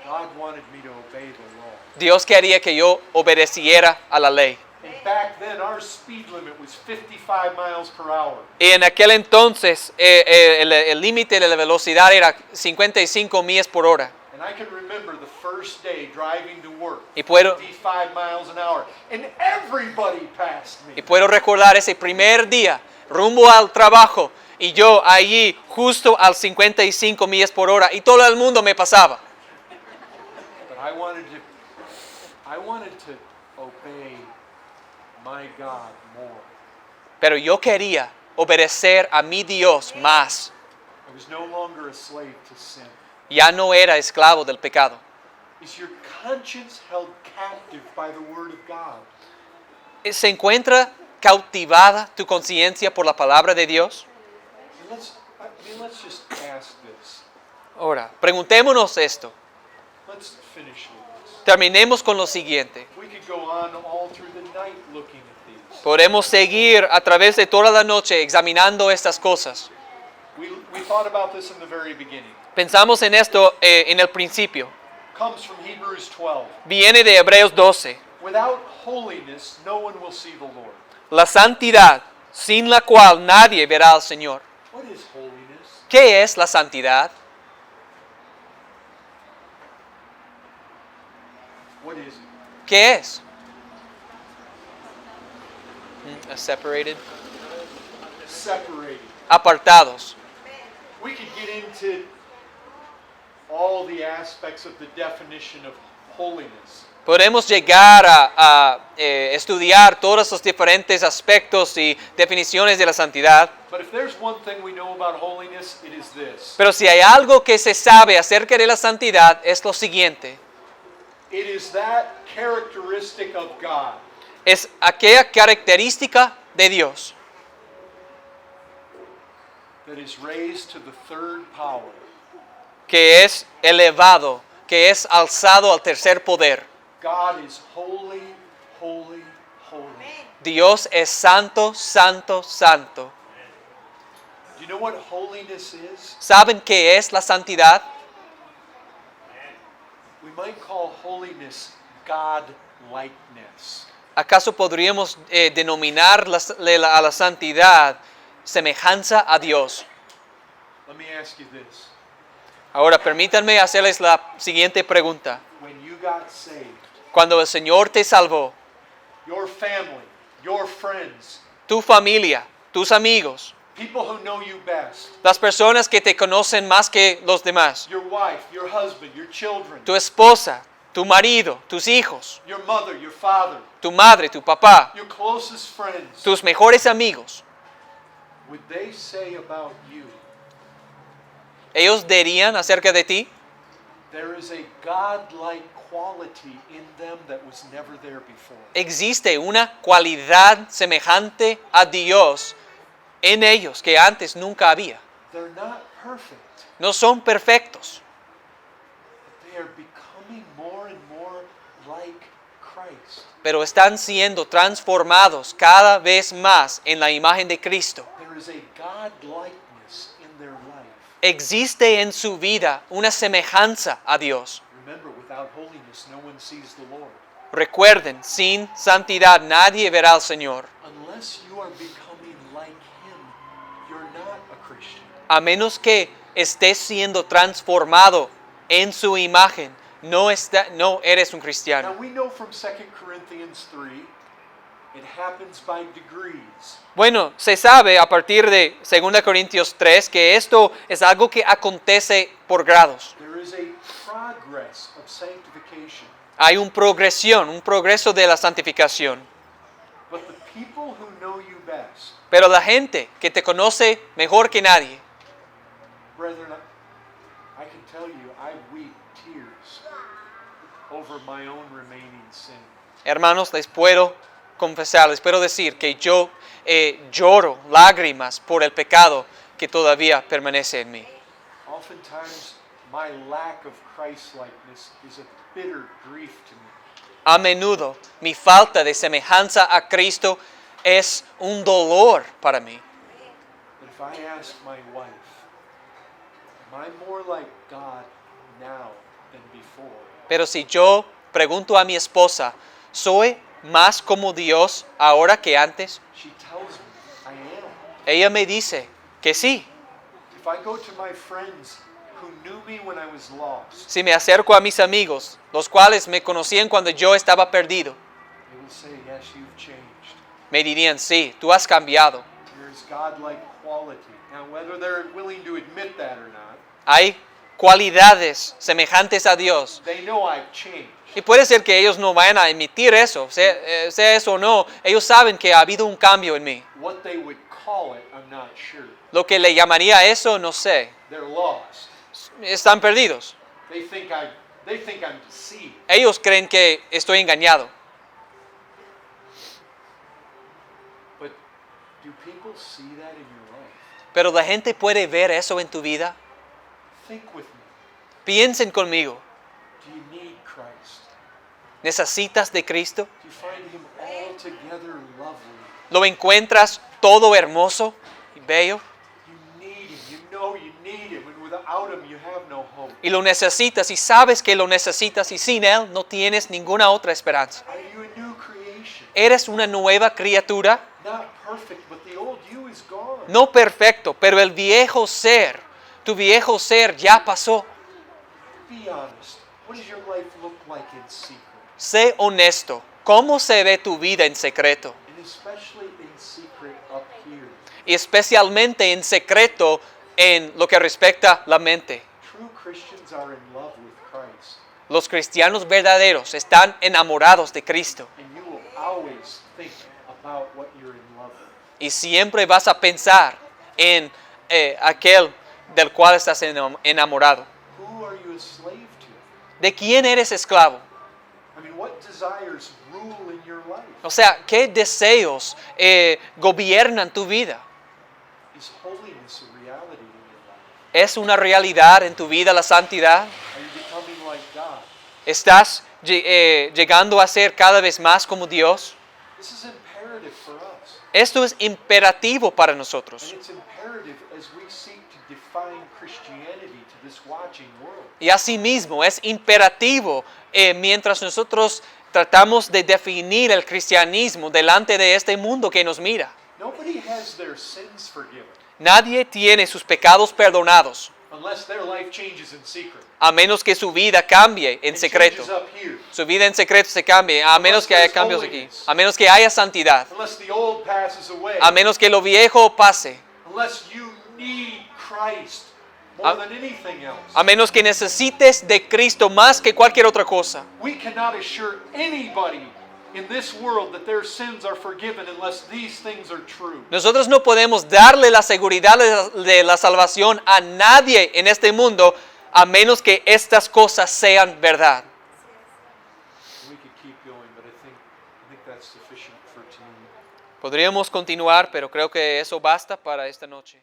God wanted me to obey the law. Dios quería que yo obedeciera a la ley. And back then, our speed limit was 55 miles per hour. Y en aquel entonces el límite de la velocidad era 55 millas por hora. And I can remember the first day driving to work, Y puedo, 55 miles an hour, and everybody passed me. y puedo recordar ese primer día rumbo al trabajo y yo allí justo al 55 millas por hora y todo el mundo me pasaba. But I wanted to obey my God more. Pero yo quería obedecer a mi Dios más. I was no longer a slave to sin. Ya no era esclavo del pecado. Is your conscience held captive by the Word of God? ¿Se encuentra cautivada tu conciencia por la palabra de Dios? And let's just ask this. Ahora, preguntémonos esto. Let's finish with this. Terminemos con lo siguiente. We could go on all through the night looking at these. Podemos seguir a través de toda la noche examinando estas cosas. We thought about this in the very beginning. Pensamos en esto en el principio. Comes from Hebrews 12. Viene de Hebreos 12. Without holiness, no one will see the Lord. La santidad, sin la cual nadie verá al Señor. What is holiness? ¿Qué es la santidad? What is it? ¿Qué es? Separated. Separated. Apartados. We could get into all the aspects of the definition of holiness. Podemos llegar a estudiar todos los diferentes aspectos y definiciones de la santidad. But if there's one thing we know about holiness, it is this. Pero si hay algo que se sabe acerca de la santidad, es lo siguiente. It is that characteristic of God Es aquella característica de Dios that is raised to the third power. que es elevado, que es alzado al tercer poder. God is holy, holy, holy. Dios es santo, santo, santo. Do you know what holiness is? ¿Saben qué es la santidad? We might call holiness God-likeness. ¿Acaso podríamos denominar a la santidad semejanza a Dios? Let me ask you this. Ahora permítanme hacerles la siguiente pregunta. When you got saved, Cuando el Señor te salvó, your family, your friends, tu familia, tus amigos, people who know you best, las personas que te conocen más que los demás, your wife, your husband, your children, tu esposa, tu marido, tus hijos, your mother, your father, tu madre, tu papá, your closest friends, tus mejores amigos, would they say about you, ellos dirían acerca de ti, there is a God-like quality in them that was never there before? existe una cualidad semejante a Dios en ellos que antes nunca había. They're not perfect, No son perfectos, but they are becoming more and more like Christ. pero están siendo transformados cada vez más en la imagen de Cristo. There is a God-likeness in their life. Existe en su vida una semejanza a Dios. Remember, without holiness, no one sees the Lord. Recuerden, sin santidad nadie verá al Señor. Unless you are becoming like Him, you're not a Christian. A menos que estés siendo transformado en su imagen, no eres un Now cristiano. we know from 2 Corinthians 3, it happens by degrees. Bueno, se sabe a partir de 2 Corintios 3 que esto es algo que acontece por grados. There is a progress of sanctification. Hay una progresión, un progreso de la santificación. But the people who know you best, Pero la gente que te conoce mejor que nadie, brethren, I can tell you, I weep tears over my own remaining sin. hermanos, les puedo confesar, les puedo decir que yo lloro lágrimas por el pecado que todavía permanece en mí. Oftentimes, my lack of Christ-likeness is a bitter grief to me. A menudo mi falta de semejanza a Cristo es un dolor para mí. But if I ask my wife, am I more like God now than before? Pero si yo pregunto a mi esposa, ¿soy más como Dios ahora que antes? She tells me I am. Ella me dice que sí. If I go to my friends who knew me when I was lost, Si me acerco a mis amigos, los cuales me conocían cuando yo estaba perdido, they will say, yes, you've changed. me dirían, sí, tú has cambiado. There's God-like quality. Now, whether they're willing to admit that or not, Hay cualidades semejantes a Dios. they know I've changed. Y puede ser que ellos no vayan a emitir eso, sea eso o no. Ellos saben que ha habido un cambio en mí. What they would call it, I'm not sure. Lo que le llamaría a eso, no sé. They're lost. Están perdidos. They think I'm deceived. Ellos creen que estoy engañado. But do people see that in your life? Pero la gente puede ver eso en tu vida. Think with me. Piensen conmigo. Do you need Christ? ¿Necesitas de Cristo? Do you find Him altogether lovely? ¿Lo encuentras todo hermoso y bello? You need Him. You know you need Him. And without Him, you have no hope. Y lo necesitas y sabes que lo necesitas y sin Él no tienes ninguna otra esperanza. Are you a new creation? Eres una nueva criatura, Not perfect, but the old you is gone. no perfecto, pero el viejo ser Tu viejo ser ya pasó. Be honest. What does your life look like in secret? Sé honesto. ¿Cómo se ve tu vida en secreto? And especially in secret up here. Y especialmente en secreto en lo que respecta la mente. True Christians are in love with Christ. Los cristianos verdaderos están enamorados de Cristo. And you will always think about what you're in love with. Y siempre vas a pensar en aquel del cual estás enamorado. Who are you a slave to? ¿De quién eres esclavo? I mean, what desires rule in your life? O sea, ¿qué deseos gobiernan tu vida? Is holiness a reality in your life? ¿Es una realidad en tu vida la santidad? Are you becoming like God? ¿Estás llegando a ser cada vez más como Dios? This is imperative for us. Esto es imperativo para And nosotros. it's imperative as we seek to define Christianity to this watching world. Y asimismo es imperativo mientras nosotros tratamos de definir el cristianismo delante de este mundo que nos mira. Nobody has their sins forgiven Nadie tiene sus pecados perdonados, unless their life changes in secret. a menos que su vida cambie en It secreto. changes up here. Su vida en secreto se cambie, a menos que haya cambios aquí, a menos que haya santidad, Unless the old passes away. a menos que lo viejo pase, Unless you need Christ more than anything else. a menos que necesites de Cristo más que cualquier otra cosa. We cannot assure anybody in this world that their sins are forgiven unless these things are true. Nosotros no podemos darle la seguridad de la salvación a nadie en este mundo a menos que estas cosas sean verdad. We could keep going, but I think that's sufficient for tonight. Podríamos continuar, pero creo que eso basta para esta noche.